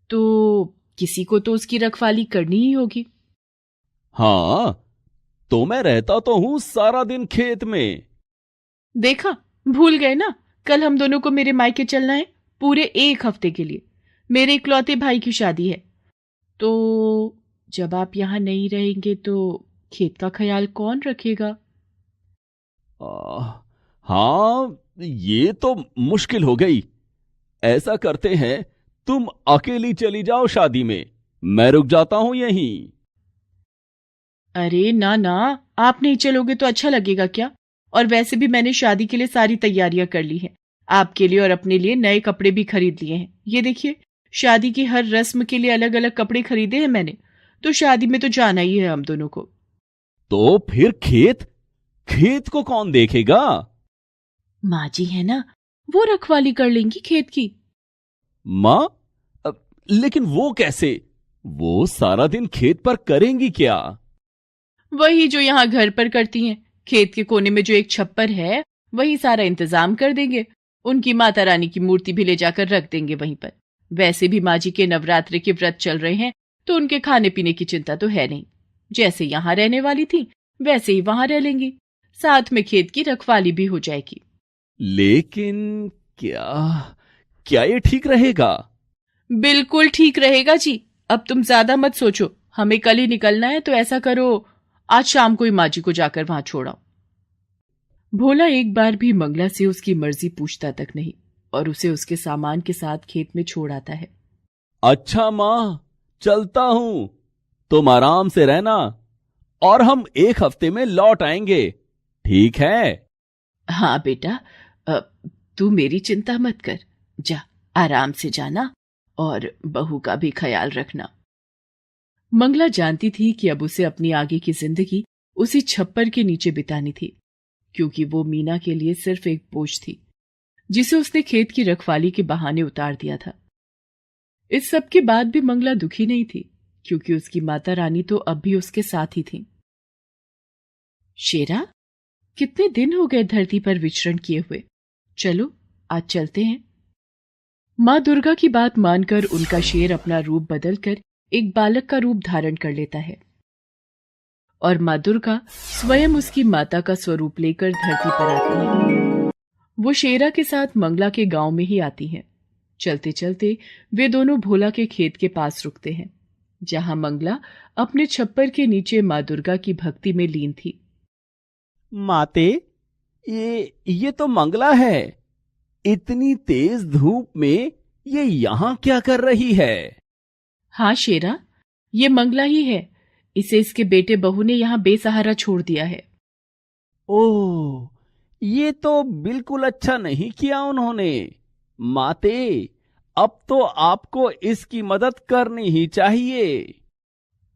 तो किसी को तो उसकी रखवाली करनी ही होगी। हाँ, तो मैं रहता तो हूं सारा दिन खेत में। देखा, भूल गए ना, कल हम दोनों को मेरे मायके चलना है पूरे 1 हफ्ते के लिए। मेरे इकलौते भाई की शादी है, तो जब आप यहां नहीं रहेंगे तो खेत का ख्याल कौन रखेगा? हाँ, ये तो मुश्किल हो गई। ऐसा करते हैं, तुम अकेली चली जाओ शादी में, मैं रुक जाता हूं यहीं। अरे ना ना, आप नहीं चलोगे तो अच्छा लगेगा क्या? और वैसे भी मैंने शादी के लिए सारी तैयारियां कर ली हैं। आपके लिए और अपने लिए नए कपड़े भी खरीद लिए हैं। ये देखिए, शादी की हर रस्म के लिए अलग अलग कपड़े खरीदे हैं मैंने, तो शादी में तो जाना ही है हम दोनों को। तो फिर खेत खेत को कौन देखेगा? माँ जी है ना, वो रखवाली कर लेंगी खेत की। माँ, लेकिन वो कैसे? वो सारा दिन खेत पर करेंगी क्या? वही जो यहाँ घर पर करती हैं। खेत के कोने में जो एक छप्पर है, वही सारा इंतजाम कर देंगे। उनकी माता रानी की मूर्ति भी ले जाकर रख देंगे वहीं पर। वैसे भी माँ जी के नवरात्रि के व्रत चल रहे हैं, तो उनके खाने पीने की चिंता तो है नहीं। जैसे यहाँ रहने वाली थी, वैसे ही वहां रह लेंगी। साथ में खेत की रखवाली भी हो जाएगी। लेकिन क्या क्या ये ठीक रहेगा? बिल्कुल ठीक रहेगा जी। अब तुम ज्यादा मत सोचो, हमें कल ही निकलना है, तो ऐसा करो, आज शाम को ही माँ जी को जाकर वहां छोड़ाओ। भोला एक बार भी मंगला से उसकी मर्जी पूछता तक नहीं, और उसे उसके सामान के साथ खेत में छोड़ आता है। अच्छा माँ, चलता हूं, तुम आराम से रहना और हम 1 हफ्ते में लौट आएंगे, ठीक है? हाँ बेटा, तू मेरी चिंता मत कर। जा, आराम से जाना और बहू का भी ख्याल रखना। मंगला जानती थी कि अब उसे अपनी आगे की जिंदगी उसी छप्पर के नीचे बितानी थी, क्योंकि वो मीना के लिए सिर्फ एक बोझ थी, जिसे उसने खेत की रखवाली के बहाने उतार दिया था। इस सब के बाद भी मंगला दुखी नहीं थी, क्योंकि उसकी माता रानी तो अब भी उसके साथ ही थी। शेरा, कितने दिन हो गए धरती पर विचरण किए हुए, चलो आज चलते हैं। मां दुर्गा की बात मानकर उनका शेर अपना रूप बदलकर एक बालक का रूप धारण कर लेता है, और मां दुर्गा स्वयं उसकी माता का स्वरूप लेकर धरती पर आती है। वो शेरा के साथ मंगला के गांव में ही आती हैं। चलते चलते वे दोनों भोला के खेत के पास रुकते हैं, जहां मंगला अपने छप्पर के नीचे मां दुर्गा की भक्ति में लीन थी। माते, ये तो मंगला है। इतनी तेज धूप में ये यहां क्या कर रही है? हाँ शेरा, ये मंगला ही है। इसे इसके बेटे बहू ने यहाँ बेसहारा छोड़ दिया है। ओह, ये तो बिल्कुल अच्छा नहीं किया उन्होंने। माते, अब तो आपको इसकी मदद करनी ही चाहिए।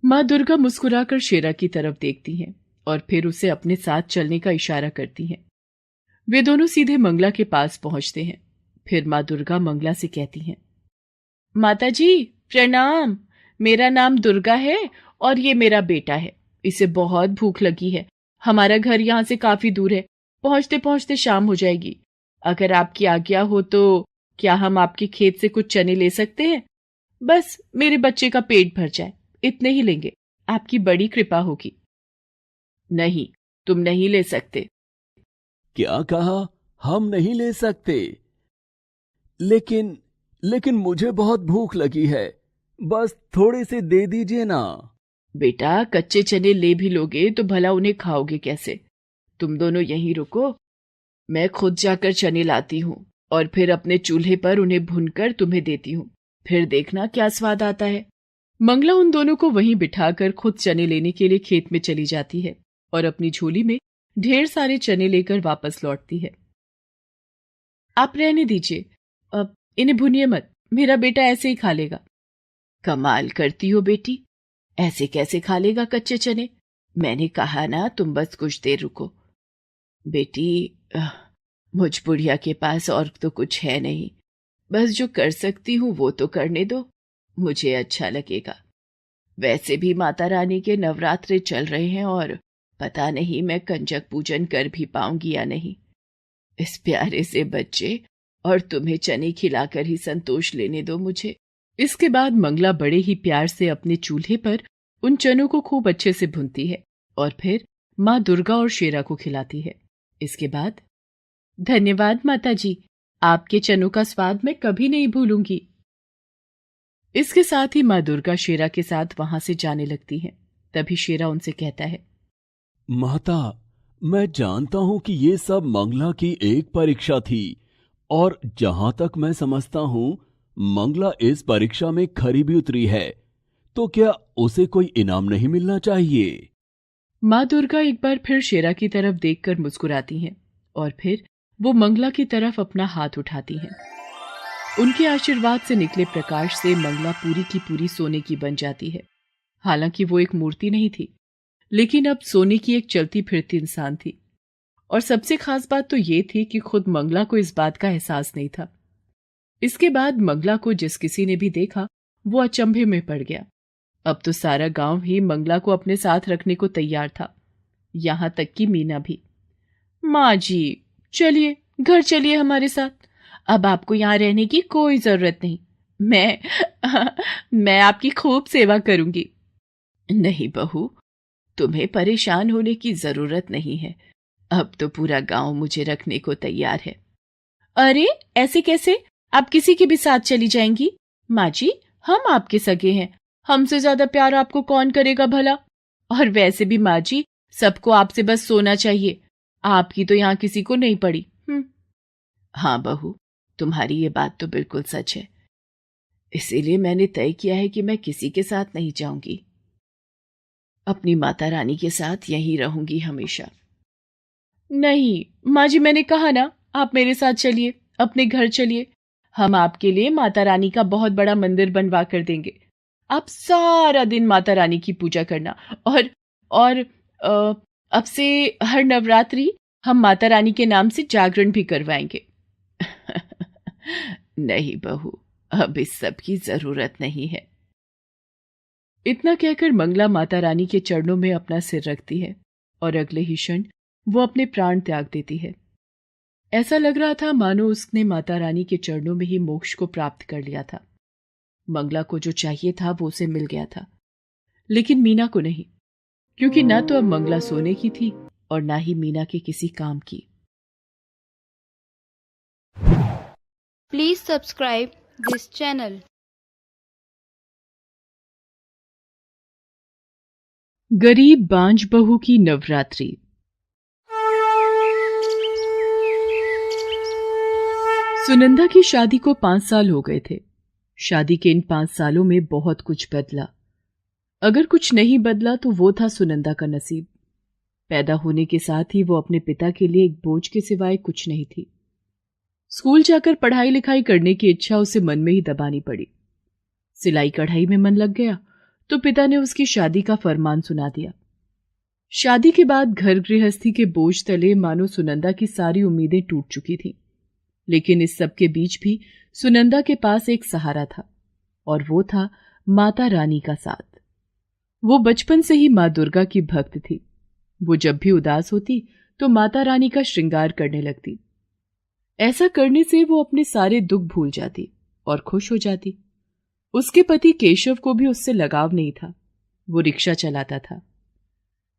मां दुर्गा मुस्कुराकर शेरा की तरफ देखती हैं और फिर उसे अपने साथ चलने का इशारा करती हैं। वे दोनों सीधे मंगला के पास पहुंचते हैं। फिर मां दुर्गा मंगला से कहती हैं, माता जी प्रणाम, मेरा नाम दुर्गा है और ये मेरा बेटा है। इसे बहुत भूख लगी है। हमारा घर यहाँ से काफी दूर है, पहुंचते पहुंचते शाम हो जाएगी। अगर आपकी आज्ञा हो तो क्या हम आपके खेत से कुछ चने ले सकते हैं? बस मेरे बच्चे का पेट भर जाए, इतने ही लेंगे, आपकी बड़ी कृपा होगी। नहीं, तुम नहीं ले सकते। क्या कहा? हम नहीं ले सकते? लेकिन लेकिन मुझे बहुत भूख लगी है, बस थोड़े से दे दीजिए ना। बेटा, कच्चे चने ले भी लोगे तो भला उन्हें खाओगे कैसे? तुम दोनों यहीं रुको, मैं खुद जाकर चने लाती हूँ और फिर अपने चूल्हे पर उन्हें भूनकर तुम्हें देती हूँ। फिर देखना क्या स्वाद आता है। मंगला उन दोनों को वहीं बिठाकर खुद चने लेने के लिए खेत में चली जाती है और अपनी झोली में ढेर सारे चने लेकर वापस लौटती है। आप रहने दीजिए, अब इन्हें भूनिए मत, मेरा बेटा ऐसे ही खा लेगा। कमाल करती हो बेटी, ऐसे कैसे खा लेगा कच्चे चने? मैंने कहा ना, तुम बस कुछ देर रुको। बेटी, मुझ बुढ़िया के पास और तो कुछ है नहीं, बस जो कर सकती हूँ वो तो करने दो, मुझे अच्छा लगेगा। वैसे भी माता रानी के नवरात्रे चल रहे हैं और पता नहीं मैं कंजक पूजन कर भी पाऊंगी या नहीं। इस प्यारे से बच्चे और तुम्हें चने खिलाकर ही संतोष लेने दो मुझे। इसके बाद मंगला बड़े ही प्यार से अपने चूल्हे पर उन चनों को खूब अच्छे से भूनती है और फिर माँ दुर्गा और शेरा को खिलाती है। इसके बाद, धन्यवाद माता जी, आपके चनों का स्वाद मैं कभी नहीं भूलूंगी। इसके साथ ही माँ दुर्गा शेरा के साथ वहां से जाने लगती हैं। तभी शेरा उनसे कहता है, माता, मैं जानता हूं कि ये सब मंगला की एक परीक्षा थी और जहां तक मैं समझता हूं मंगला इस परीक्षा में खरी भी उतरी है, तो क्या उसे कोई इनाम नहीं मिलना चाहिए? माँ दुर्गा एक बार फिर शेरा की तरफ देखकर मुस्कुराती हैं और फिर वो मंगला की तरफ अपना हाथ उठाती हैं। उनके आशीर्वाद से निकले प्रकाश से मंगला पूरी की पूरी सोने की बन जाती है। हालांकि वो एक मूर्ति नहीं थी, लेकिन अब सोने की एक चलती फिरती इंसान थी। और सबसे खास बात तो ये थी कि खुद मंगला को इस बात का एहसास नहीं था। इसके बाद मंगला को जिस किसी ने भी देखा वो अचंभे में पड़ गया। अब तो सारा गांव ही मंगला को अपने साथ रखने को तैयार था, यहां तक कि मीना भी। माँ जी, चलिए घर चलिए हमारे साथ, अब आपको यहाँ रहने की कोई जरूरत नहीं, मैं आपकी खूब सेवा करूंगी। नहीं बहू, तुम्हें परेशान होने की जरूरत नहीं है, अब तो पूरा गांव मुझे रखने को तैयार है। अरे ऐसे कैसे, आप किसी के भी साथ चली जाएंगी? माँ जी, हम आपके सगे हैं, हमसे ज्यादा प्यार आपको कौन करेगा भला? और वैसे भी माँ जी, सबको आपसे बस सोना चाहिए, आपकी तो यहाँ किसी को नहीं पड़ी। हाँ बहू, तुम्हारी ये बात तो बिल्कुल सच है, इसीलिए मैंने तय किया है कि मैं किसी के साथ नहीं जाऊंगी, अपनी माता रानी के साथ यहीं रहूंगी हमेशा। नहीं माँ जी, मैंने कहा ना, आप मेरे साथ चलिए, अपने घर चलिए, हम आपके लिए माता रानी का बहुत बड़ा मंदिर बनवा कर देंगे। आप सारा दिन माता रानी की पूजा करना और अब से हर नवरात्रि हम माता रानी के नाम से जागरण भी करवाएंगे। नहीं बहू, अब इस सब की जरूरत नहीं है। इतना कहकर मंगला माता रानी के चरणों में अपना सिर रखती है और अगले ही क्षण वो अपने प्राण त्याग देती है। ऐसा लग रहा था मानो उसने माता रानी के चरणों में ही मोक्ष को प्राप्त कर लिया था। मंगला को जो चाहिए था वो उसे मिल गया था, लेकिन मीना को नहीं, क्योंकि ना तो अब मंगला सोने की थी और ना ही मीना के किसी काम की। Please subscribe this channel. गरीब बांझ बहू की नवरात्रि। सुनंदा की शादी को 5 साल हो गए थे। शादी के इन 5 सालों में बहुत कुछ बदला। अगर कुछ नहीं बदला तो वो था सुनंदा का नसीब। पैदा होने के साथ ही वो अपने पिता के लिए एक बोझ के सिवाय कुछ नहीं थी। स्कूल जाकर पढ़ाई लिखाई करने की इच्छा उसे मन में ही दबानी पड़ी। सिलाई कढ़ाई में मन लग गया तो पिता ने उसकी शादी का फरमान सुना दिया। शादी के बाद घर गृहस्थी के बोझ तले मानो सुनंदा की सारी उम्मीदें टूट चुकी थीं। लेकिन इस सब के बीच भी सुनंदा के पास एक सहारा था, और वो था माता रानी का साथ। वो बचपन से ही माँ दुर्गा की भक्त थी। वो जब भी उदास होती तो माता रानी का श्रृंगार करने लगती। ऐसा करने से वो अपने सारे दुख भूल जाती और खुश हो जाती। उसके पति केशव को भी उससे लगाव नहीं था। वो रिक्शा चलाता था।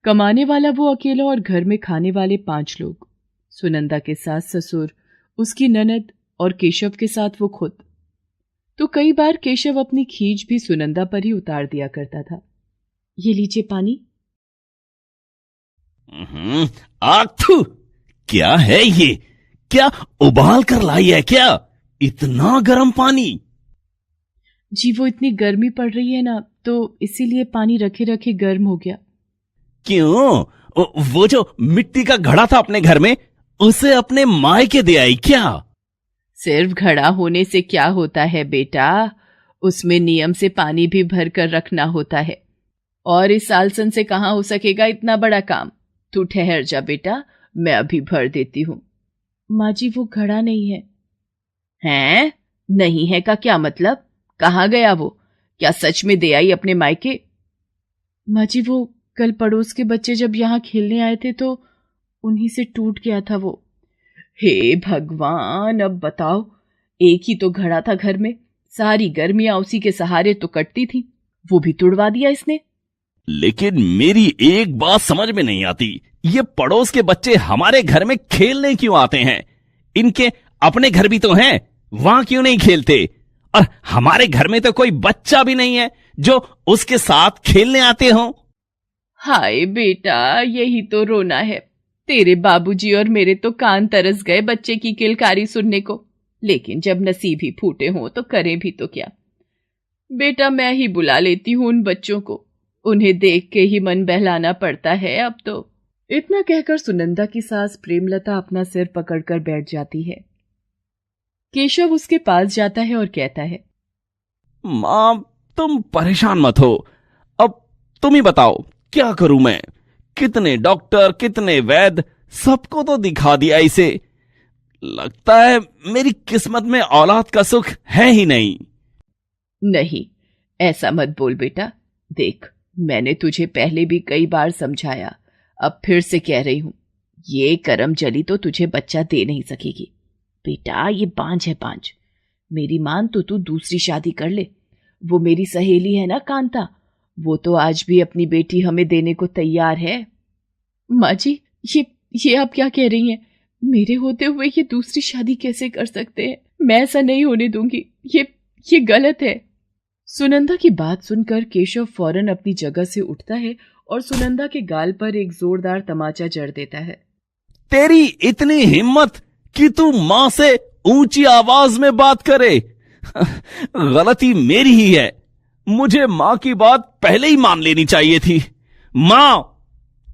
कमाने वाला वो अकेला और घर में खाने वाले 5 लोग, सुनंदा के सास ससुर, उसकी ननद और केशव के साथ वो खुद। तो कई बार केशव अपनी खींच भी सुनंदा पर ही उतार दिया करता था। ये लीजिए पानी। आथू, क्या है ये? क्या उबाल कर लाई है क्या? इतना गर्म पानी? जी वो इतनी गर्मी पड़ रही है ना, तो इसीलिए पानी रखे रखे गर्म हो गया। क्यों? वो जो मिट्टी का घड़ा था अपने घर में, उसे अपने मायके दे आई क्या? सिर्फ घड़ा होने से क्या होता है बेटा, उसमें नियम से पानी भी भर कर रखना होता है। और इस सालसन से कहाँ हो सकेगा इतना बड़ा काम। तू ठहर जा बेटा, मैं अभी भर देती हूँ। माँ जी वो घड़ा नहीं है। हैं? नहीं है का क्या मतलब? कहाँ गया वो? क्या सच में दे आई अपने मायके? माँ जी वो कल पड़ोस के बच्चे जब यहाँ खेलने आए थे तो उन्हीं से टूट गया था वो। हे भगवान, अब बताओ, एक ही तो घड़ा था घर में, सारी गर्मियां उसी के सहारे तो कटती थी, वो भी तुड़वा दिया इसने। लेकिन मेरी एक बात समझ में नहीं आती, ये पड़ोस के बच्चे हमारे घर में खेलने क्यों आते हैं? इनके अपने घर भी तो हैं, वहां क्यों नहीं खेलते? और हमारे घर में तो कोई बच्चा भी नहीं है जो उसके साथ खेलने आते हो। हाय बेटा, यही तो रोना है। तेरे बाबूजी और मेरे तो कान तरस गए बच्चे की किलकारी सुनने को, लेकिन जब नसीब ही फूटे हों तो करें भी तो क्या। बेटा मैं ही बुला लेती हूं उन बच्चों को, उन्हें देख के ही मन बहलाना पड़ता है अब तो। इतना कहकर सुनंदा की सास प्रेमलता अपना सिर पकड़कर बैठ जाती है। केशव उसके पास जाता है और कहता है, मां, तुम परेशान मत हो, अब तुम ही बताओ क्या करूं मैं? कितने डॉक्टर, कितने वैद्य, सबको तो दिखा दिया इसे। लगता है मेरी किस्मत में औलाद का सुख है ही नहीं। नहीं, ऐसा मत बोल बेटा। देख, मैंने तुझे पहले भी कई बार समझाया, अब फिर से कह रही हूं, ये करम जली तो तुझे बच्चा दे नहीं सकेगी। बेटा ये बांझ है बांझ। मेरी मान तो तू दूसरी शादी कर ले। वो मेरी सहेली है ना कांता, वो तो आज भी अपनी बेटी हमें देने को तैयार है। माँ जी ये आप क्या कह रही हैं? मेरे होते हुए ये दूसरी शादी कैसे कर सकते हैं? मैं ऐसा नहीं होने दूंगी, ये गलत है। सुनंदा की बात सुनकर केशव फौरन अपनी जगह से उठता है और सुनंदा के गाल पर एक जोरदार तमाचा जड़ देता है। तेरी इतनी हिम्मत कि तू मां से ऊंची आवाज में बात करे? गलती मेरी ही है, मुझे मां की बात पहले ही मान लेनी चाहिए थी। मां,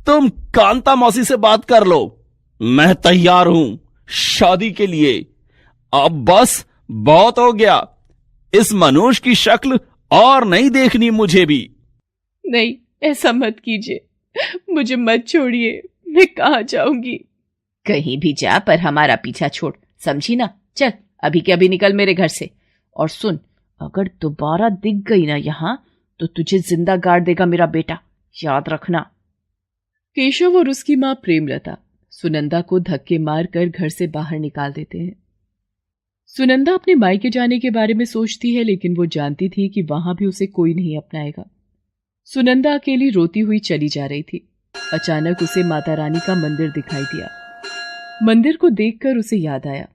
तुम कांता मौसी से बात कर लो, मैं तैयार हूं शादी के लिए। अब बस बहुत हो गया, इस मनुष्य की शक्ल और नहीं देखनी मुझे भी। नहीं, ऐसा मत कीजिए, मुझे मत छोड़िए, मैं कहाँ जाऊंगी? कहीं भी जा, पर हमारा पीछा छोड़, समझी ना? चल अभी के अभी निकल मेरे घर से। और सुन, अगर दोबारा दिख गई ना यहां तो तुझे जिंदा गाड़ देगा मेरा बेटा, याद रखना। केशव और उसकी मां प्रेमलता सुनंदा को धक्के मारकर घर से बाहर निकाल देते हैं। सुनंदा अपने मायके जाने के बारे में सोचती है, लेकिन वो जानती थी कि वहां भी उसे कोई नहीं अपनाएगा। सुनंदा अकेली रोती हुई चली जा रही थी। अचानक उसे माता रानी का मंदिर दिखाई दिया। मंदिर को देखकर उसे याद आया,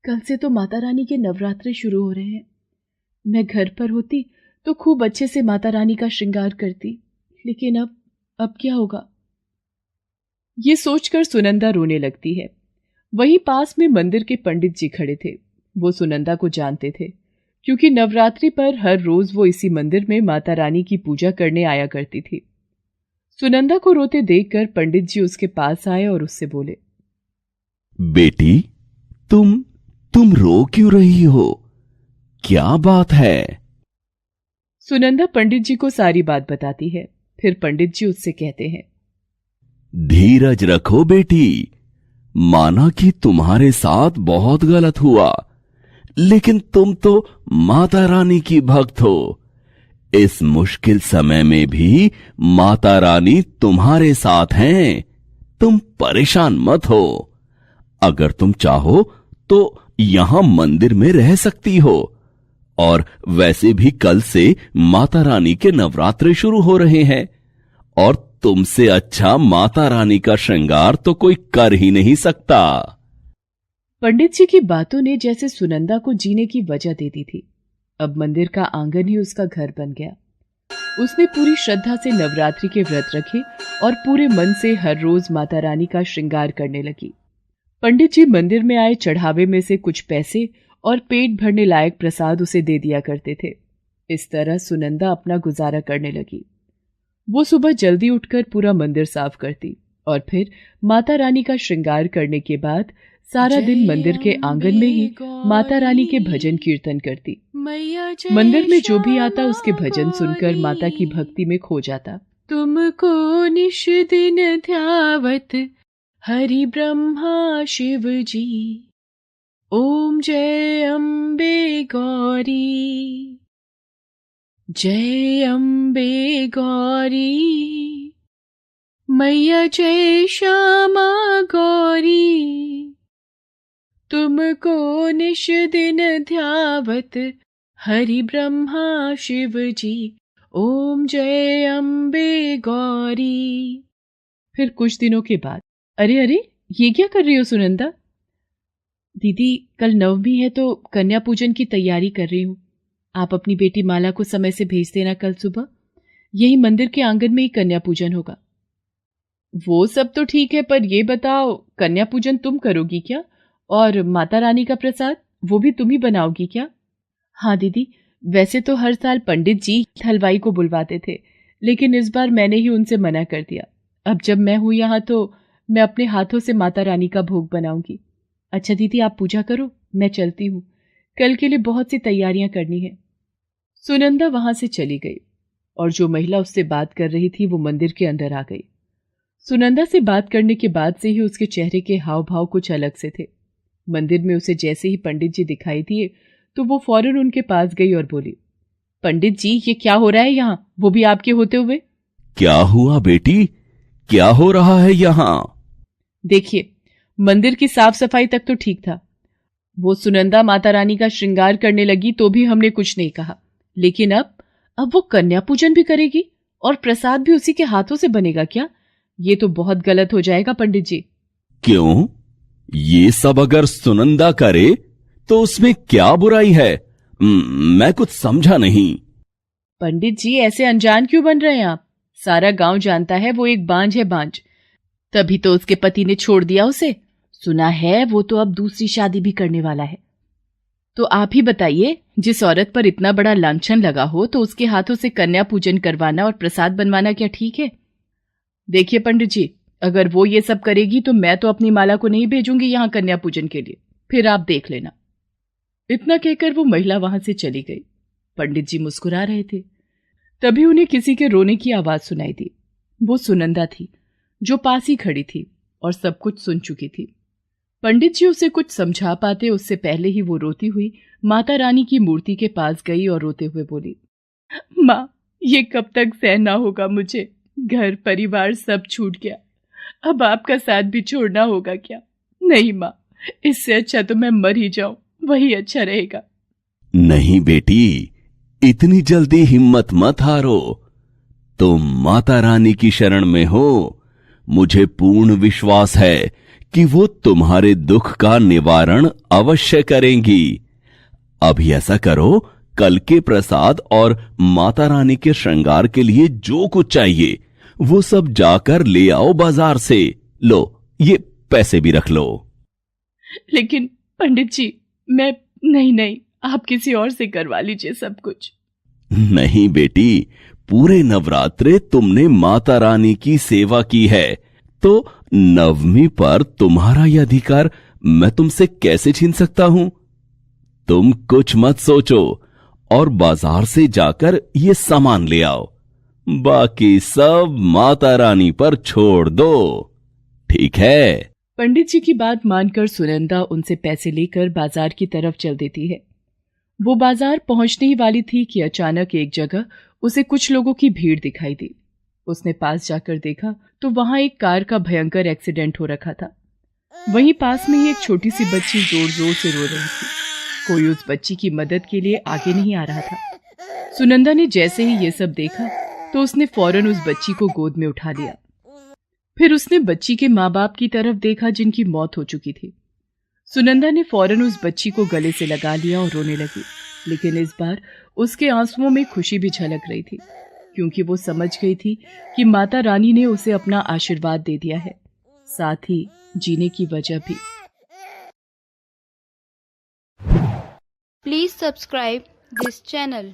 कल से तो माता रानी के नवरात्रे शुरू हो रहे हैं। मैं घर पर होती तो खूब अच्छे से माता रानी का श्रृंगार करती, लेकिन अब क्या होगा? ये सोचकर सुनंदा रोने लगती है। वहीं पास में मंदिर के पंडित जी खड़े थे। वो सुनंदा को जानते थे, क्योंकि नवरात्रि पर हर रोज वो इसी मंदिर में माता रानी की पूजा करने आया करती थी। सुनंदा को रोते देखकर पंडित जी उसके पास आए और उससे बोले, बेटी, तुम रो क्यों रही हो? क्या बात है? सुनंदा पंडित जी को सारी बात बताती है। फिर पंडित जी उससे कहते हैं, धीरज रखो बेटी, माना कि तुम्हारे साथ बहुत गलत हुआ, लेकिन तुम तो माता रानी की भक्त हो। इस मुश्किल समय में भी माता रानी तुम्हारे साथ हैं, तुम परेशान मत हो। अगर तुम चाहो तो यहां मंदिर में रह सकती हो, और वैसे भी कल से माता रानी के नवरात्रे शुरू हो रहे हैं, और तुमसे अच्छा माता रानी का श्रृंगार तो कोई कर ही नहीं सकता। पंडित जी की बातों ने जैसे सुनंदा को जीने की वजह दे दी थी। अब मंदिर का आंगन ही उसका घर बन गया। उसने पूरी श्रद्धा से नवरात्रि के व्रत रखे और पूरे मन से हर रोज माता रानी का श्रृंगार करने लगी। पंडित जी मंदिर में आए चढ़ावे में से कुछ पैसे और पेट भरने लायक प्रसाद उसे दे दिया करते थे। इस तरह सुनंदा अपना गुजारा करने लगी। वो सुबह जल्दी उठकर पूरा मंदिर साफ करती और फिर माता रानी का श्रृंगार करने के बाद सारा दिन मंदिर के आंगन में ही माता रानी के भजन कीर्तन करती। मंदिर में जो भी आता उसके भजन सुनकर माता की भक्ति में खो जाता। तुमको निश दिन ध्यावत हरि ब्रह्मा शिव जी, ओम जय अम्बे गौरी, जय अम्बे गौरी, मैया जय श्यामा गौरी, तुमको निश दिन ध्यावत हरि ब्रह्मा शिव जी, ओम जय अम्बे गौरी। फिर कुछ दिनों के बाद, अरे अरे ये क्या कर रही हो सुनंदा? दीदी कल नवमी है तो कन्या पूजन की तैयारी कर रही हूँ। आप अपनी बेटी माला को समय से भेज देना, कल सुबह यही मंदिर के आंगन में ही कन्या पूजन होगा। वो सब तो ठीक है, पर ये बताओ कन्या पूजन तुम करोगी क्या? और माता रानी का प्रसाद वो भी तुम ही बनाओगी क्या? हाँ दीदी, वैसे तो हर साल पंडित जी हलवाई को बुलवाते थे, लेकिन इस बार मैंने ही उनसे मना कर दिया। अब जब मैं हूं यहाँ तो मैं अपने हाथों से माता रानी का भोग बनाऊंगी। अच्छा दीदी आप पूजा करो, मैं चलती हूँ, कल के लिए बहुत सी तैयारियां करनी है। सुनंदा वहां से चली गई और जो महिला उससे बात कर रही थी वो मंदिर के अंदर आ गई। सुनंदा से बात करने के बाद से ही उसके चेहरे के हाव भाव कुछ अलग से थे। मंदिर में उसे जैसे ही पंडित जी दिखाई दिए तो वो फौरन उनके पास गई और बोली, पंडित जी ये क्या हो रहा है यहाँ, वो भी आपके होते हुए? क्या हुआ बेटी, क्या हो रहा है यहाँ? देखिए मंदिर की साफ सफाई तक तो ठीक था। वो सुनंदा माता रानी का श्रृंगार करने लगी तो भी हमने कुछ नहीं कहा, लेकिन अब वो कन्या पूजन भी करेगी और प्रसाद भी उसी के हाथों से बनेगा क्या? ये तो बहुत गलत हो जाएगा पंडित जी। क्यों? ये सब अगर सुनंदा करे तो उसमें क्या बुराई है? मैं कुछ समझा नहीं। पंडित जी ऐसे अनजान क्यों बन रहे हैं आप? सारा गांव जानता है वो एक बांझ है, बांझ। तभी तो उसके पति ने छोड़ दिया उसे। सुना है वो तो अब दूसरी शादी भी करने वाला है। तो आप ही बताइए, जिस औरत पर इतना बड़ा लांछन लगा हो तो उसके हाथों से कन्या पूजन करवाना और प्रसाद बनवाना क्या ठीक है? देखिए पंडित जी, अगर वो ये सब करेगी तो मैं तो अपनी माला को नहीं भेजूंगी यहाँ कन्या पूजन के लिए, फिर आप देख लेना। इतना कहकर वो महिला वहां से चली गई। पंडित जी मुस्कुरा रहे थे। तभी उन्हें किसी के रोने की आवाज सुनाई दी। वो सुनंदा थी जो पास ही खड़ी थी और सब कुछ सुन चुकी थी। पंडित जी उसे कुछ समझा पाते उससे पहले ही वो रोती हुई माता रानी की मूर्ति के पास गई और रोते हुए बोली, माँ ये कब तक सहना होगा मुझे? घर परिवार सब छूट गया, अब आपका साथ भी छोड़ना होगा क्या? नहीं माँ, इससे अच्छा तो मैं मर ही जाऊं, वही अच्छा रहेगा। नहीं बेटी, इतनी जल्दी हिम्मत मत हारो। तुम माता रानी की शरण में हो। मुझे पूर्ण विश्वास है कि वो तुम्हारे दुख का निवारण अवश्य करेंगी। अभी ऐसा करो, कल के प्रसाद और माता रानी के श्रृंगार के लिए जो कुछ चाहिए वो सब जाकर ले आओ बाजार से। लो ये पैसे भी रख लो। लेकिन पंडित जी मैं नहीं, आप किसी और से करवा लीजिए सब कुछ। नहीं बेटी, पूरे नवरात्रे तुमने माता रानी की सेवा की है, तो नवमी पर तुम्हारा यह अधिकार मैं तुमसे कैसे छीन सकता हूं? तुम कुछ मत सोचो और बाजार से जाकर ये सामान ले आओ। बाकी सब माता रानी पर छोड़ दो, ठीक है? पंडित जी की बात मानकर सुनंदा उनसे पैसे लेकर बाजार की तरफ चल देती है। वो बाजार पहुंचने ही वाली थी कि अचानक एक जगह उसे कुछ लोगों की भीड़ दिखाई दी। उसने पास जाकर देखा तो वहां एक कार का भयंकर एक्सीडेंट हो रखा था। वहीं पास में ही एक छोटी सी बच्ची जोर जोर से रो रही थी। कोई उस बच्ची की मदद के लिए आगे नहीं आ रहा था। सुनंदा ने जैसे ही ये सब देखा तो उसने फौरन उस बच्ची को गोद में उठा लिया। फिर उसने बच्ची के माँ बाप की तरफ देखा जिनकी मौत हो चुकी थी। सुनंदा ने फौरन उस बच्ची को गले से लगा लिया और रोने लगी, लेकिन इस बार उसके आंसुओं में खुशी भी झलक रही थी, क्योंकि वो समझ गई थी कि माता रानी ने उसे अपना आशीर्वाद दे दिया है, साथ ही जीने की वजह भी। Please subscribe this channel.